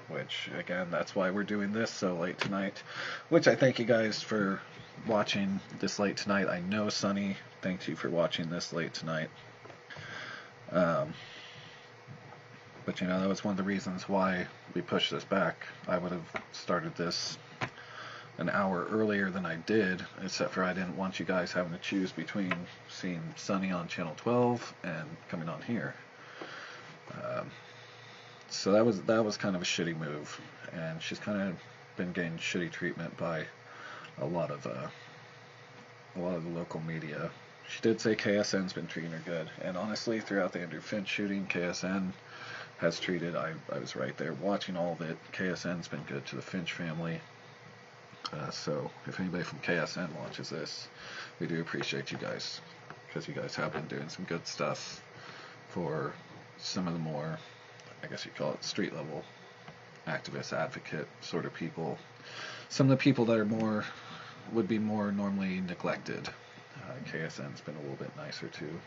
which, again, that's why we're doing this so late tonight, which I thank you guys for watching this late tonight. I know Sunny thanks you for watching this late tonight. But, that was one of the reasons why we pushed this back. I would have started this an hour earlier than I did, except for I didn't want you guys having to choose between seeing Sunny on Channel 12 and coming on here. So that was kind of a shitty move, and she's kind of been getting shitty treatment by a lot of the local media. She did say KSN's been treating her good, and honestly, throughout the Andrew Finch shooting, KSN has treated. I was right there watching all of it. KSN's been good to the Finch family. So if anybody from KSN watches this, we do appreciate you guys, because you guys have been doing some good stuff for some of the more, I guess you call it street level activist, advocate sort of people. Some of the people that would be more normally neglected. KSN's been a little bit nicer too.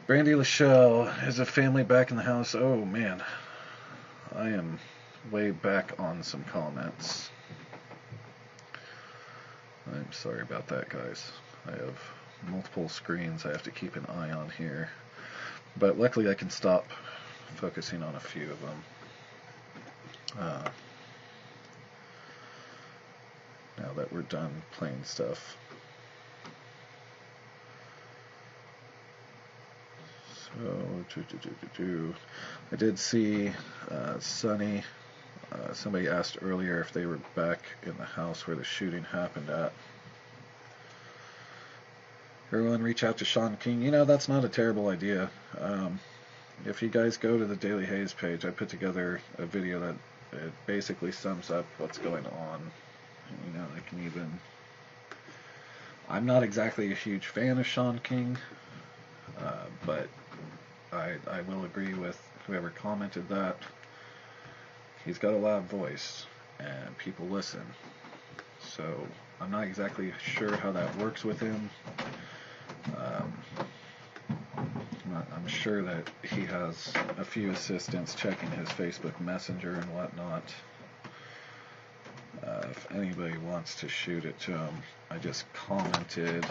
Brandy Lachelle, is a family back in the house? Oh man, I am way back on some comments. I'm sorry about that, guys. I have multiple screens I have to keep an eye on here, but luckily I can stop focusing on a few of them. Now that we're done playing stuff. So, I did see Sunny. Somebody asked earlier if they were back in the house where the shooting happened at. Everyone reach out to Sean King. That's not a terrible idea. If you guys go to the Daily Haze page, I put together a video that it basically sums up what's going on. I can even... I'm not exactly a huge fan of Sean King, but I will agree with whoever commented that. He's got a loud voice, and people listen. So, I'm not exactly sure how that works with him. I'm I'm sure that he has a few assistants checking his Facebook Messenger and whatnot. If anybody wants to shoot it to him, I just commented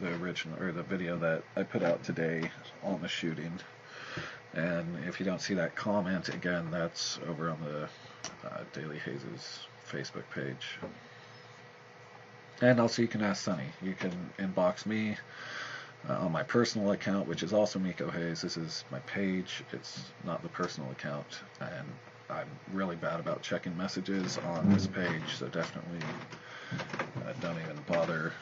the original or the video that I put out today on the shooting. And if you don't see that comment again, that's over on the Daily Hazes Facebook page. And also you can ask Sunny. You can inbox me on my personal account, which is also Miko Hayes. This is my page. It's not the personal account. And I'm really bad about checking messages on this page, so definitely don't even bother.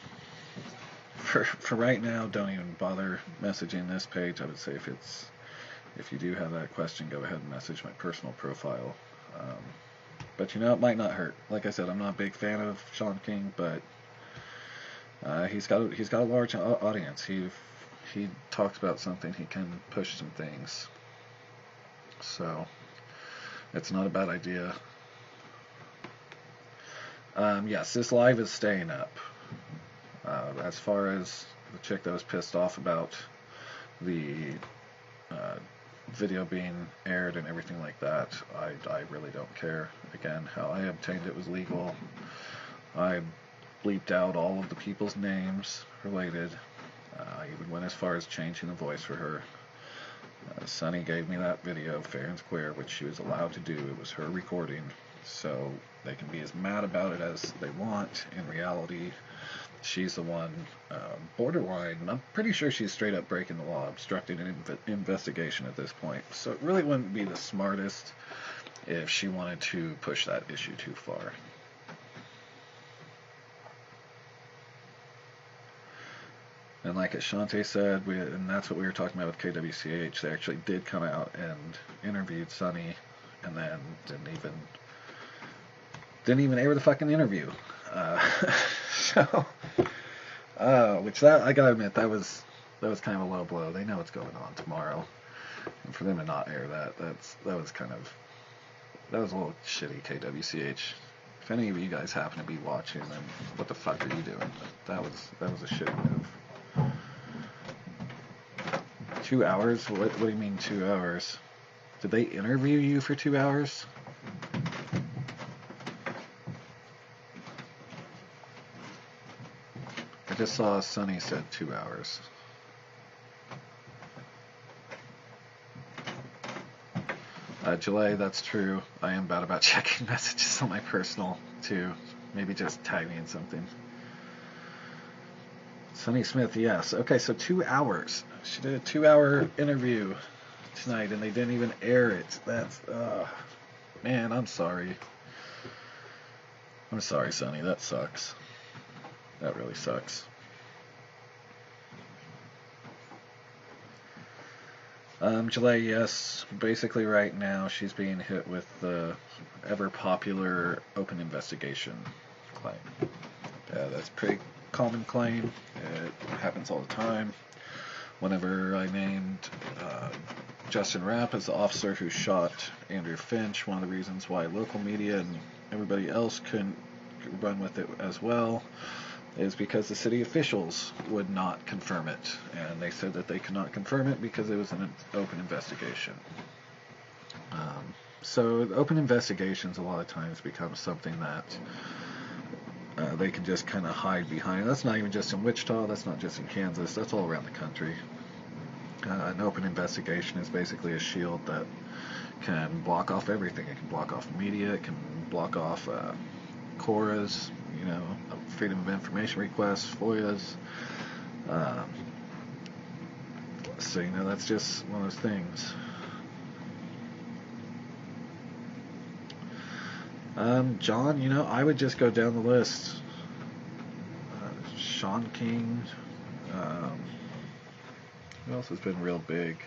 For right now, don't even bother messaging this page. I would say if you do have that question, go ahead and message my personal profile. But you know, it might not hurt. Like I said, I'm not a big fan of Sean King, but he's got a large audience. He talks about something, he can push some things. So it's not a bad idea. Yes, this live is staying up. As far as the chick that was pissed off about the video being aired and everything like that, I really don't care. Again, how I obtained it was legal. I bleeped out all of the people's names related. I even went as far as changing the voice for her. Sunny gave me that video fair and square, which she was allowed to do. It was her recording, so they can be as mad about it as they want. In reality, she's the one borderline, and I'm pretty sure she's straight up breaking the law, obstructing an investigation at this point. So it really wouldn't be the smartest if she wanted to push that issue too far. And like Ashante said, and that's what we were talking about with KWCH, they actually did come out and interviewed Sunny, and then didn't even air the fucking interview. Which that, I gotta admit, that was kind of a low blow. They know what's going on tomorrow, and for them to not air that was a little shitty. KWCH. If any of you guys happen to be watching, then what the fuck are you doing? That was a shitty move. 2 hours? What do you mean 2 hours? Did they interview you for 2 hours? I just saw Sunny said 2 hours. Jalay, that's true. I am bad about checking messages on my personal, too. Maybe just tag me in something. Sunny Smith, yes. Okay, so 2 hours. She did a 2-hour interview tonight, and they didn't even air it. That's, man, I'm sorry. I'm sorry, Sunny. That sucks. That really sucks. Jalay, yes. Basically, right now, she's being hit with the ever-popular open investigation claim. That's a pretty common claim. It happens all the time. Whenever I named Justin Rapp as the officer who shot Andrew Finch, one of the reasons why local media and everybody else couldn't run with it as well is because the city officials would not confirm it, and they said that they could not confirm it because it was an open investigation. So open investigations a lot of times become something that they can just kind of hide behind. That's not even just in Wichita, that's not just in Kansas, that's all around the country. An open investigation is basically a shield that can block off everything. It can block off media, it can block off CORAs, Freedom of Information requests, FOIAs. So, that's just one of those things. John, I would just go down the list. Sean King. Who else has been real big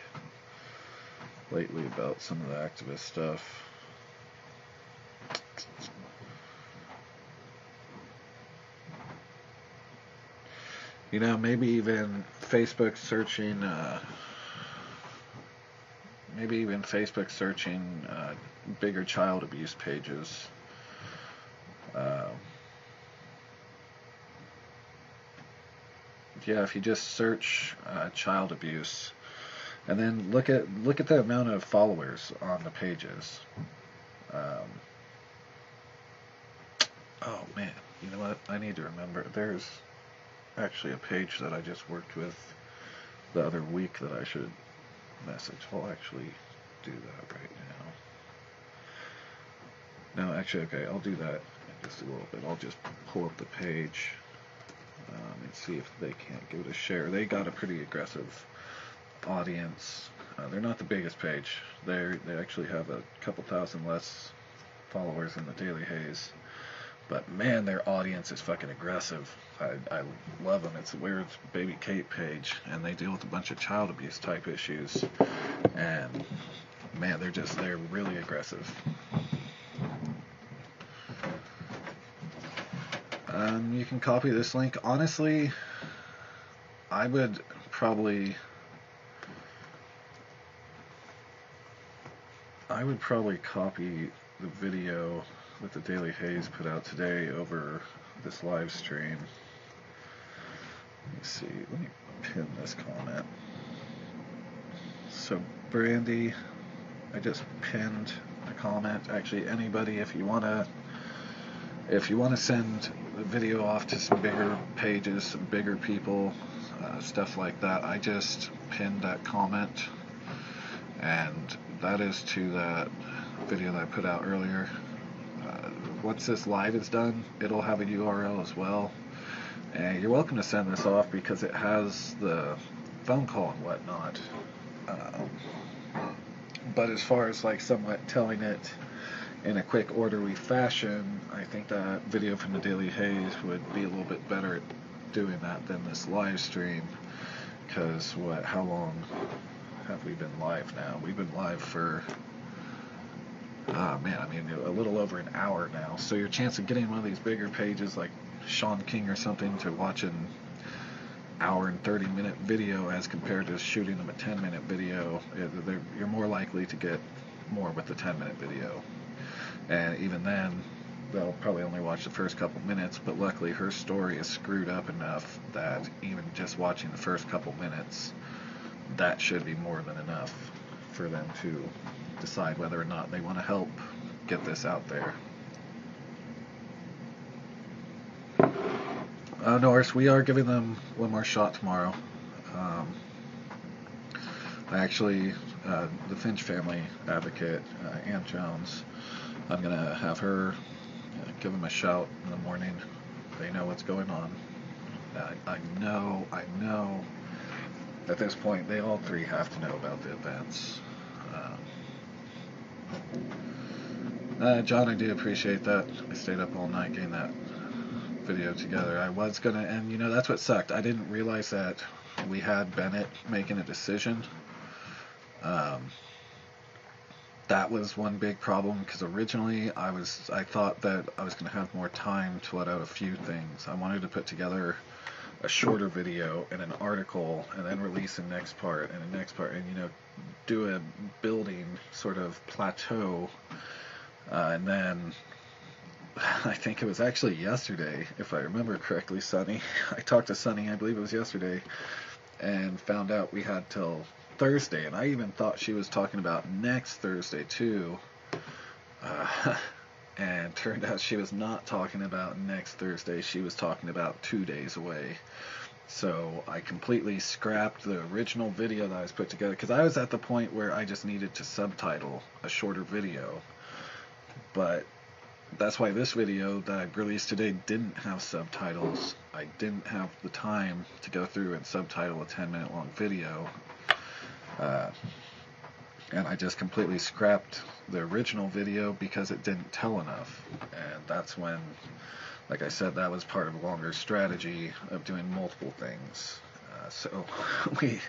lately about some of the activist stuff? Maybe even Facebook searching. Bigger child abuse pages. If you just search child abuse, And then look at the amount of followers on the pages. Oh man, you know what? I need to remember. There's actually a page that I just worked with the other week that I should message. I'll actually do that right now. No, actually, okay, I'll do that in just a little bit. I'll just pull up the page and see if they can't give it a share. They got a pretty aggressive audience. They're not the biggest page. They actually have a couple thousand less followers than the Daily Haze. But man, their audience is fucking aggressive. I love them. It's a weird Baby Kate page, and they deal with a bunch of child abuse type issues. And man, they're really aggressive. You can copy this link. Honestly, I would probably copy the video that the Daily Haze put out today over this live stream. Let me see. Let me pin this comment. So Brandy, I just pinned a comment. Actually, anybody, if you wanna send the video off to some bigger pages, some bigger people, stuff like that, I just pinned that comment, and that is to that video that I put out earlier. Once this live is done, it'll have a URL as well, and you're welcome to send this off because it has the phone call and whatnot. But as far as like somewhat telling it in a quick, orderly fashion, I think that video from the Daily Haze would be a little bit better at doing that than this live stream. Because how long have we been live now? We've been live for, a little over an hour now. So your chance of getting one of these bigger pages like Sean King or something to watch an hour and 30-minute video as compared to shooting them a 10-minute video, you're more likely to get more with the 10-minute video. And even then, they'll probably only watch the first couple minutes, but luckily her story is screwed up enough that even just watching the first couple minutes, that should be more than enough for them to decide whether or not they want to help get this out there. Norris, we are giving them one more shot tomorrow. The Finch family advocate, Ann Jones, I'm going to have her give them a shout in the morning. They know what's going on. I know at this point they all three have to know about the events. John, I do appreciate that. I stayed up all night getting that video together. I was going to, and that's what sucked. I didn't realize that we had Bennett making a decision. That was one big problem, because originally I thought that I was going to have more time to let out a few things. I wanted to put together a shorter video and an article, and then release the next part and the next part, and do a building sort of plateau. And then I think it was actually yesterday, if I remember correctly, Sunny. I talked to Sunny, I believe it was yesterday, and found out we had till Thursday, and I even thought she was talking about next Thursday too, and turned out she was not talking about next Thursday. She was talking about 2 days away. So I completely scrapped the original video that I was put together, because I was at the point where I just needed to subtitle a shorter video. But that's why this video that I released today didn't have subtitles. I didn't have the time to go through and subtitle a 10-minute long video. And I just completely scrapped the original video because it didn't tell enough. And that's when, like I said, that was part of a longer strategy of doing multiple things. So we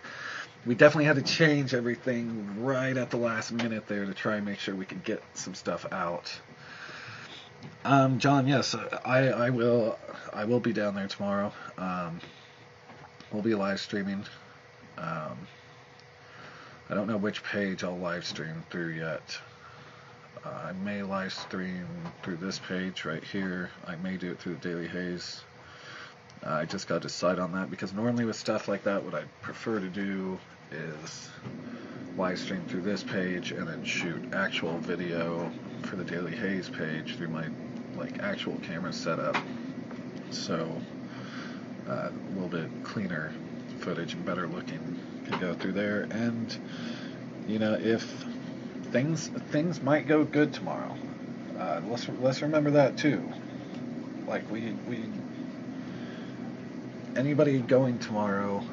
definitely had to change everything right at the last minute there to try and make sure we could get some stuff out. John, yes, I will be down there tomorrow. We'll be live streaming. I don't know which page I'll live stream through yet. I may live stream through this page right here. I may do it through the Daily Haze. I just got to decide on that, because normally with stuff like that, what I prefer to do is live stream through this page and then shoot actual video for the Daily Haze page through my actual camera setup. So a little bit cleaner footage and better looking can go through there. And if things might go good tomorrow, let's remember that too. We anybody going tomorrow,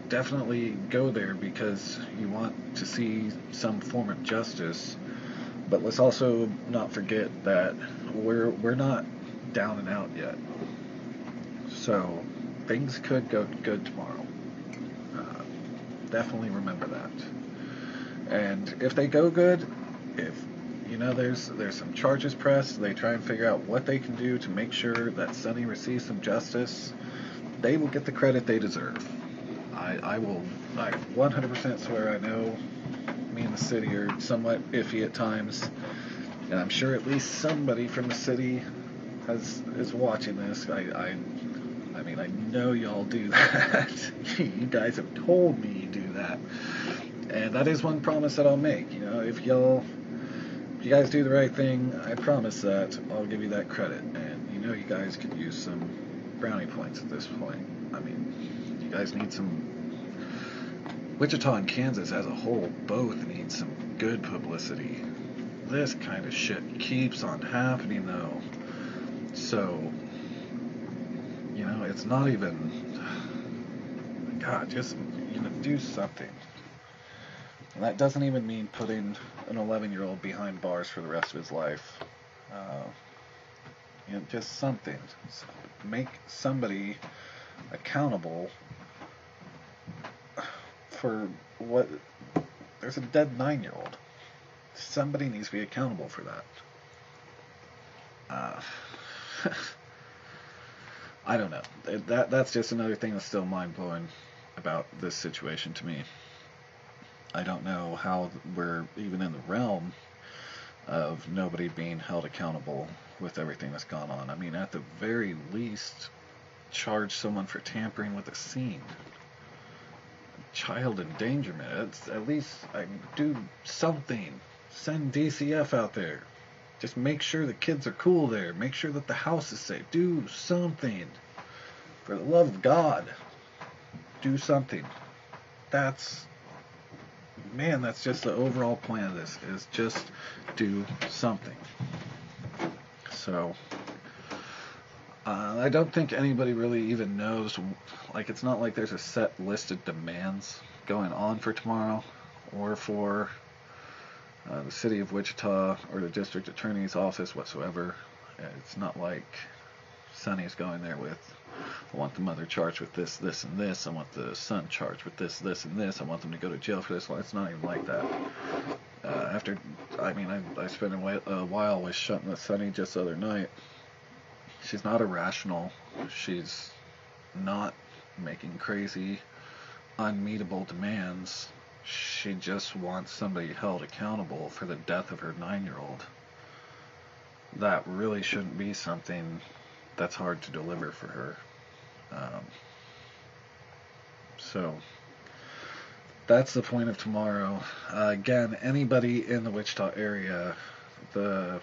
definitely go there because you want to see some form of justice. But let's also not forget that we're not down and out yet. So things could go good tomorrow. Definitely remember that. And if they go good, if there's some charges pressed, they try and figure out what they can do to make sure that Sonny receives some justice, they will get the credit they deserve. I 100% swear I know me and the city are somewhat iffy at times, and I'm sure at least somebody from the city is watching this. I mean, I know y'all do that. You guys have told me you do that, and that is one promise that I'll make. If you guys do the right thing, I promise that I'll give you that credit. And you guys could use some brownie points at this point. I mean, you guys need some. Wichita and Kansas as a whole both need some good publicity. This kind of shit keeps on happening though. So, it's not even. God, just do something. And that doesn't even mean putting an 11-year-old behind bars for the rest of his life. Just something. So make somebody accountable for what. There's a dead 9-year-old. Somebody needs to be accountable for that. I don't know. That's just another thing that's still mind-blowing about this situation to me. I don't know how we're even in the realm of nobody being held accountable with everything that's gone on. I mean, at the very least, charge someone for tampering with a scene. Child endangerment. At least do something. Send DCF out there. Just make sure the kids are cool there. Make sure that the house is safe. Do something. For the love of God, do something. That's just the overall plan of this, is just do something. So, I don't think anybody really even knows, it's not like there's a set list of demands going on for tomorrow, or for the city of Wichita, or the district attorney's office whatsoever. It's not like Sonny's going there with, I want the mother charged with this, this, and this. I want the son charged with this, this, and this. I want them to go to jail for this. Well, it's not even like that. I spent a while with Sonny just the other night. She's not irrational. She's not making crazy, unmeetable demands. She just wants somebody held accountable for the death of her 9-year-old. That really shouldn't be something that's hard to deliver for her. So that's the point of tomorrow. Again, anybody in the Wichita area, the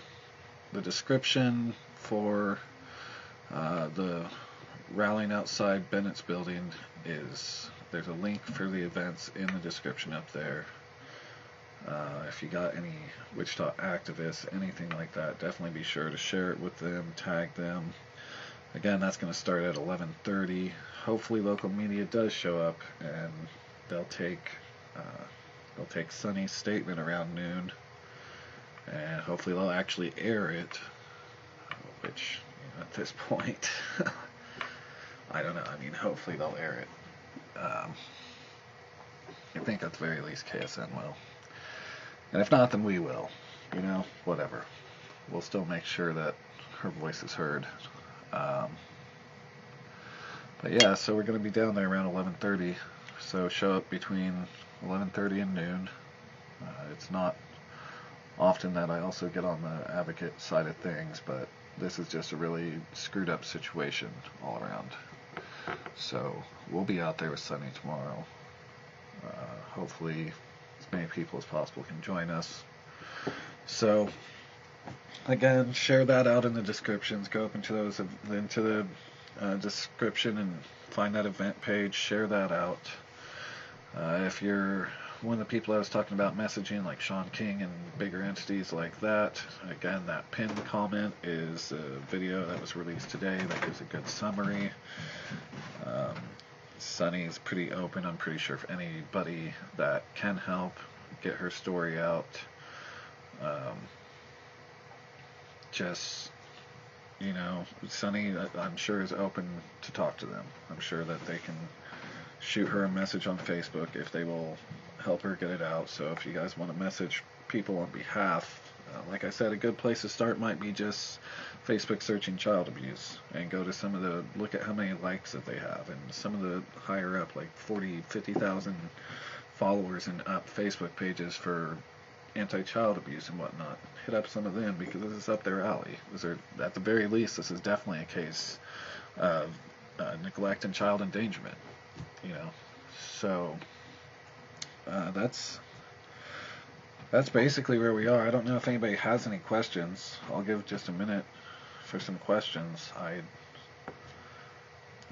description for the rallying outside Bennett's building there's a link for the events in the description up there. If you got any Wichita activists, anything like that, definitely be sure to share it with them, tag them. Again, that's going to start at 11:30. Hopefully local media does show up, and they'll take Sonny's statement around noon, and hopefully they'll actually air it, which at this point I don't know. I mean, hopefully they'll air it. I think at the very least KSN will, and if not, then we will. Whatever. We'll still make sure that her voice is heard. But yeah, so we're going to be down there around 11:30. So show up between 11:30 and noon. It's not often that I also get on the advocate side of things, but this is just a really screwed up situation all around. So we'll be out there with Sonny tomorrow. Hopefully as many people as possible can join us. So again, share that out in the descriptions. Go up into the description and find that event page. Share that out. If you're one of the people I was talking about messaging, like Sean King and bigger entities like that, again, that pinned comment is a video that was released today that gives a good summary. Sunny is pretty open. I'm pretty sure if anybody that can help get her story out, just, you know, Sunny, I'm sure, is open to talk to them. I'm sure that they can shoot her a message on Facebook if they will help her get it out. So if you guys want to message people on behalf, like I said, a good place to start might be just Facebook searching child abuse and go to some of the, look at how many likes that they have, and some of the higher up, like 40, 50,000 followers and up Facebook pages for anti-child abuse and whatnot. Hit up some of them because this is up their alley. At the very least, this is definitely a case of neglect and child endangerment. You know, so that's basically where we are. I don't know if anybody has any questions. I'll give just a minute for some questions. I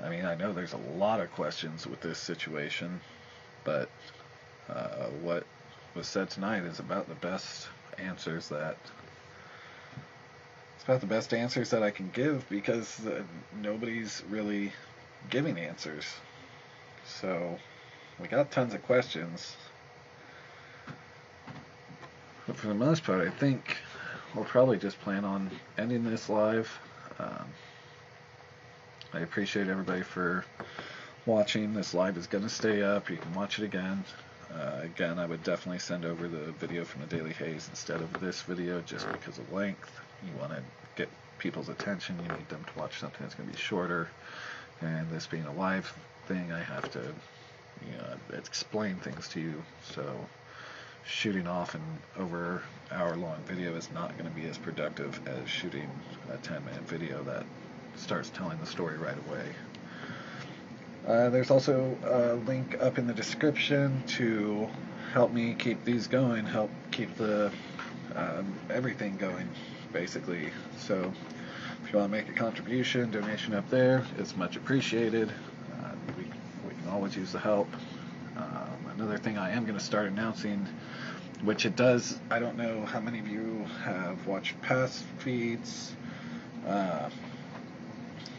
mean, I know there's a lot of questions with this situation, but what was said tonight is about the best answers that I can give, because nobody's really giving answers. So we got tons of questions, but for the most part, I think we'll probably just plan on ending this live. I appreciate everybody for watching. This live is going to stay up. You can watch it again. Again, I would definitely send over the video from the Daily Haze instead of this video, just because of length. You want to get people's attention. You need them to watch something that's going to be shorter. And this being a live thing, I have to, you know, explain things to you. So shooting off an over hour-long video is not going to be as productive as shooting a 10-minute video that starts telling the story right away. There's also a link up in the description to help me keep these going, help keep the everything going, basically. So if you want to make a contribution, donation up there, it's much appreciated. We can always use the help. Another thing I am going to start announcing, which it does, I don't know how many of you have watched past feeds.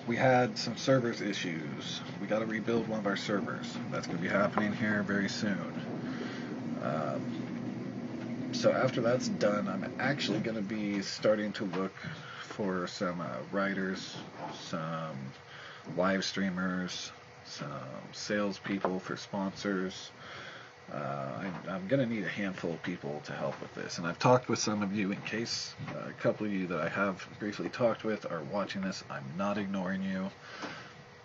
We had some servers issues. We got to rebuild one of our servers. That's going to be happening here very soon. So after that's done, I'm actually going to be starting to look for some writers, some live streamers, some salespeople for sponsors. I'm going to need a handful of people to help with this, and I've talked with some of you. In case a couple of you that I have briefly talked with are watching this, I'm not ignoring you.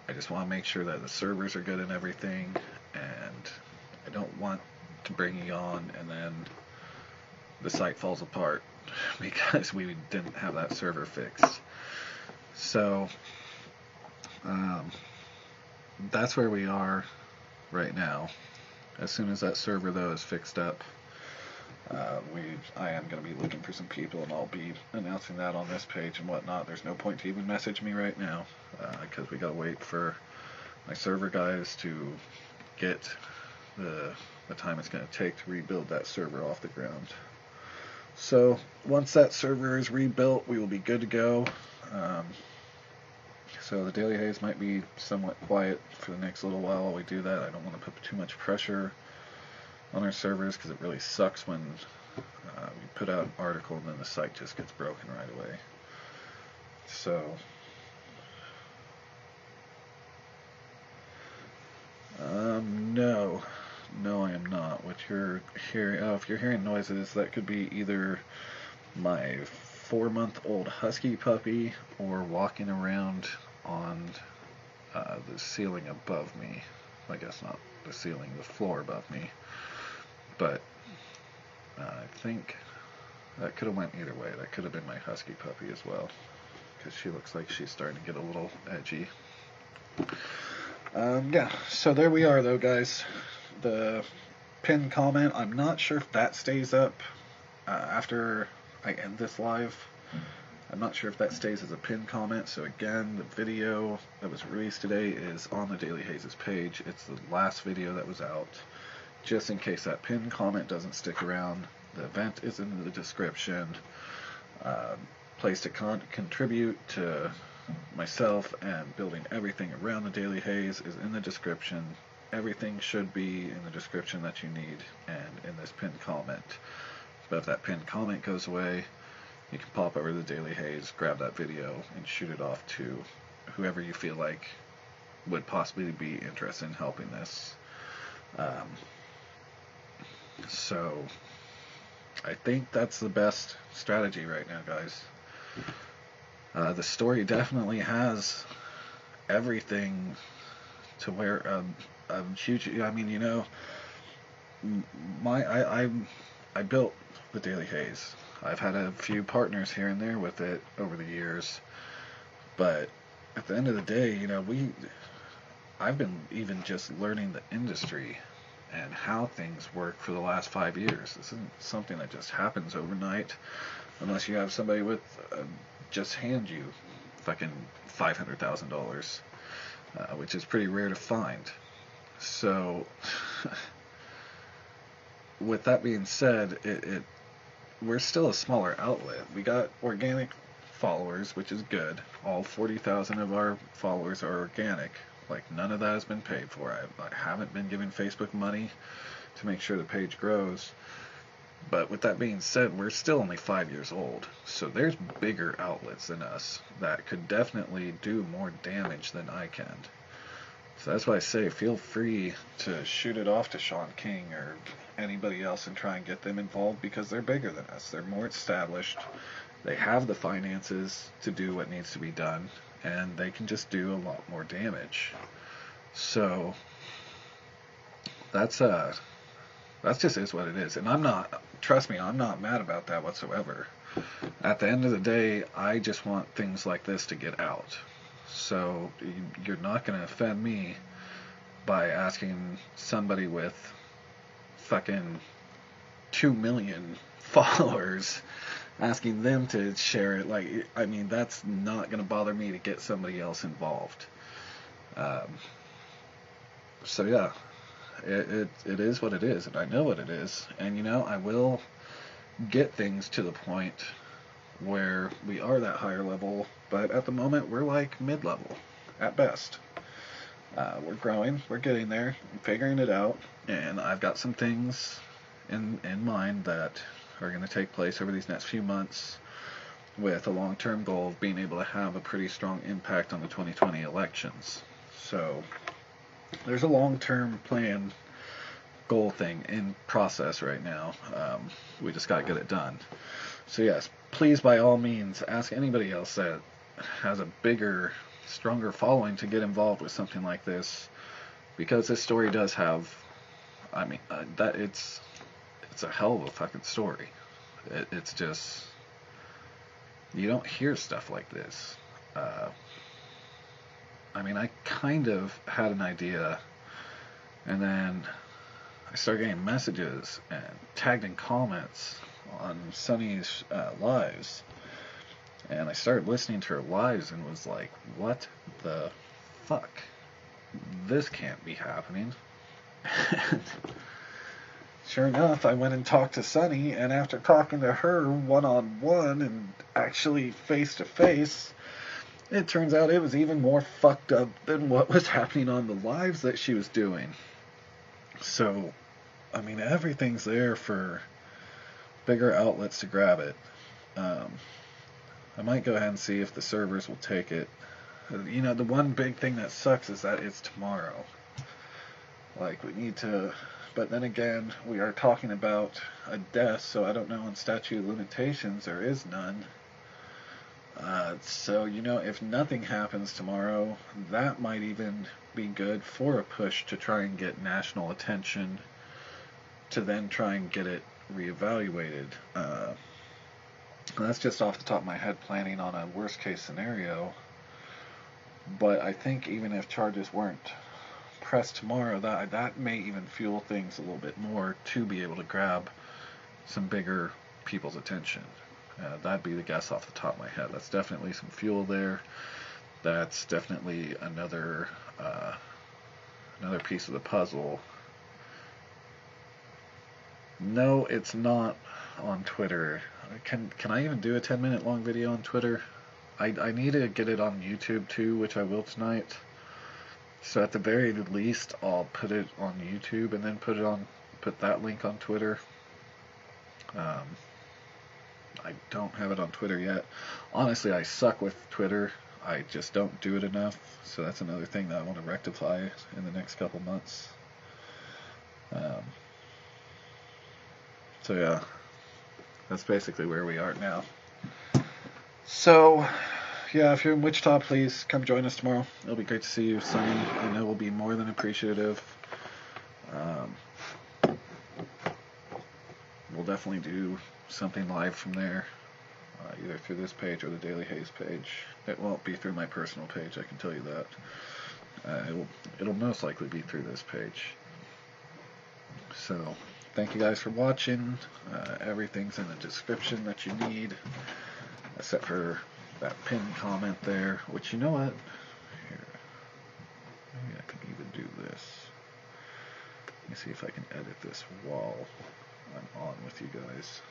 I just want to make sure that the servers are good and everything, and I don't want to bring you on and then the site falls apart because we didn't have that server fixed. So that's where we are right now. As soon as that server, though, is fixed up, I am going to be looking for some people, and I'll be announcing that on this page and whatnot. There's no point to even message me right now, because we got to wait for my server guys to get the time it's going to take to rebuild that server off the ground. So once that server is rebuilt, we will be good to go. So the Daily Haze might be somewhat quiet for the next little while we do that. I don't want to put too much pressure on our servers, because it really sucks when we put out an article and then the site just gets broken right away. So no, I am not. What you're hearing, if you're hearing noises, that could be either my 4-month-old husky puppy or walking around on the ceiling above me. I guess not the ceiling, the floor above me. But I think that could have went either way. That could have been my husky puppy as well, because she looks like she's starting to get a little edgy. Yeah, so there we are though, guys. The pinned comment, I'm not sure if that stays up after I end this live. I'm not sure if that stays as a pinned comment. So again, the video that was released today is on the Daily Hazes page. It's the last video that was out. Just in case that pinned comment doesn't stick around, the event is in the description. Place to contribute to myself and building everything around the Daily Haze is in the description. Everything should be in the description that you need and in this pinned comment. But if that pinned comment goes away, you can pop over to the Daily Haze, grab that video, and shoot it off to whoever you feel like would possibly be interested in helping this. So I think that's the best strategy right now, guys. The story definitely has everything to where a huge. I mean, you know, I built the Daily Haze. I've had a few partners here and there with it over the years, but at the end of the day, you know, I've been even just learning the industry and how things work for the last 5 years. This isn't something that just happens overnight, unless you have somebody with just hand you fucking $500,000, which is pretty rare to find. So, with that being said, we're still a smaller outlet. We got organic followers, which is good. All 40,000 of our followers are organic. Like, none of that has been paid for. I haven't been giving Facebook money to make sure the page grows. But with that being said, we're still only 5 years old. So there's bigger outlets than us that could definitely do more damage than I can. So that's why I say feel free to shoot it off to Sean King or anybody else and try and get them involved, because they're bigger than us. They're more established. They have the finances to do what needs to be done, and they can just do a lot more damage. So that's just is what it is. And trust me, I'm not mad about that whatsoever. At the end of the day, I just want things like this to get out. So you're not going to offend me by asking somebody with fucking 2 million followers, asking them to share it. Like, I mean, that's not going to bother me to get somebody else involved. So yeah, it is what it is, and I know what it is. And you know, I will get things to the point where we are that higher level, but at the moment we're like mid-level at best. We're growing, we're getting there, I'm figuring it out, and I've got some things in mind that are going to take place over these next few months, with a long-term goal of being able to have a pretty strong impact on the 2020 elections. So there's a long-term plan, goal thing in process right now. We just got to get it done. So yes, please by all means ask anybody else that has a bigger, stronger following to get involved with something like this, because this story does have, I mean, that it's a hell of a fucking story. It's just, you don't hear stuff like this. I mean, I kind of had an idea, and then I started getting messages and tagged in comments on Sunny's lives, and I started listening to her lives and was like, what the fuck? This can't be happening. And sure enough, I went and talked to Sunny, and after talking to her one-on-one and actually face-to-face, it turns out it was even more fucked up than what was happening on the lives that she was doing. So, I mean, everything's there for bigger outlets to grab it. I might go ahead and see if the servers will take it. You know, the one big thing that sucks is that it's tomorrow. Like, we need to... But then again, we are talking about a death, so I don't know on statute of limitations. There is none. So, you know, if nothing happens tomorrow, that might even be good for a push to try and get national attention, to then try and get it reevaluated. That's just off the top of my head, planning on a worst case scenario. But I think even if charges weren't press tomorrow, that may even fuel things a little bit more to be able to grab some bigger people's attention. That'd be the guess off the top of my head. That's definitely some fuel there. That's definitely another piece of the puzzle. No, it's not on Twitter. Can I even do a 10-minute long video on Twitter? I need to get it on YouTube too, which I will tonight. So at the very least, I'll put it on YouTube and then put that link on Twitter. I don't have it on Twitter yet. Honestly, I suck with Twitter. I just don't do it enough. So that's another thing that I want to rectify in the next couple months. So yeah, that's basically where we are now. So yeah, if you're in Wichita, please come join us tomorrow. It'll be great to see you, Sunny. I know we'll be more than appreciative. We'll definitely do something live from there, either through this page or the Daily Haze page. It won't be through my personal page, I can tell you that. It'll most likely be through this page. So, thank you guys for watching. Everything's in the description that you need, except for that pinned comment there, which, you know what? Here, maybe I can even do this. Let me see if I can edit this while I'm on with you guys.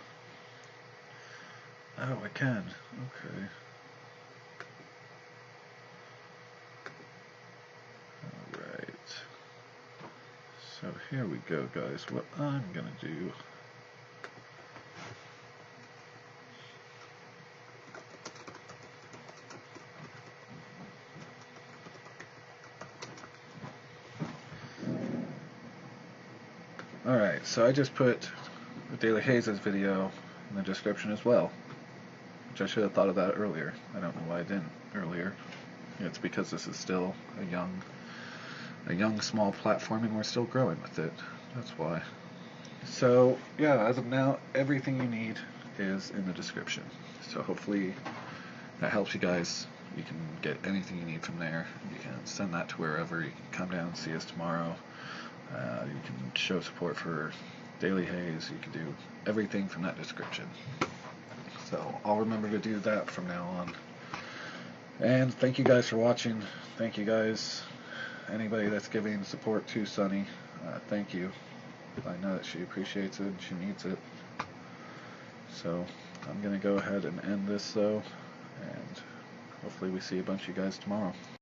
Oh, I can. Okay. Alright. So here we go, guys. What I'm gonna do. Alright, so I just put the Daily Hazes video in the description as well. Which I should have thought of that earlier. I don't know why I didn't earlier. It's because this is still a young small platform and we're still growing with it. That's why. So yeah, as of now, everything you need is in the description. So hopefully that helps you guys. You can get anything you need from there. You can send that to wherever. You can come down and see us tomorrow. You can show support for Daily Haze. You can do everything from that description. So I'll remember to do that from now on. And thank you guys for watching. Thank you guys. Anybody that's giving support to Sunny, thank you. I know that she appreciates it and she needs it. So I'm going to go ahead and end this though. And hopefully we see a bunch of you guys tomorrow.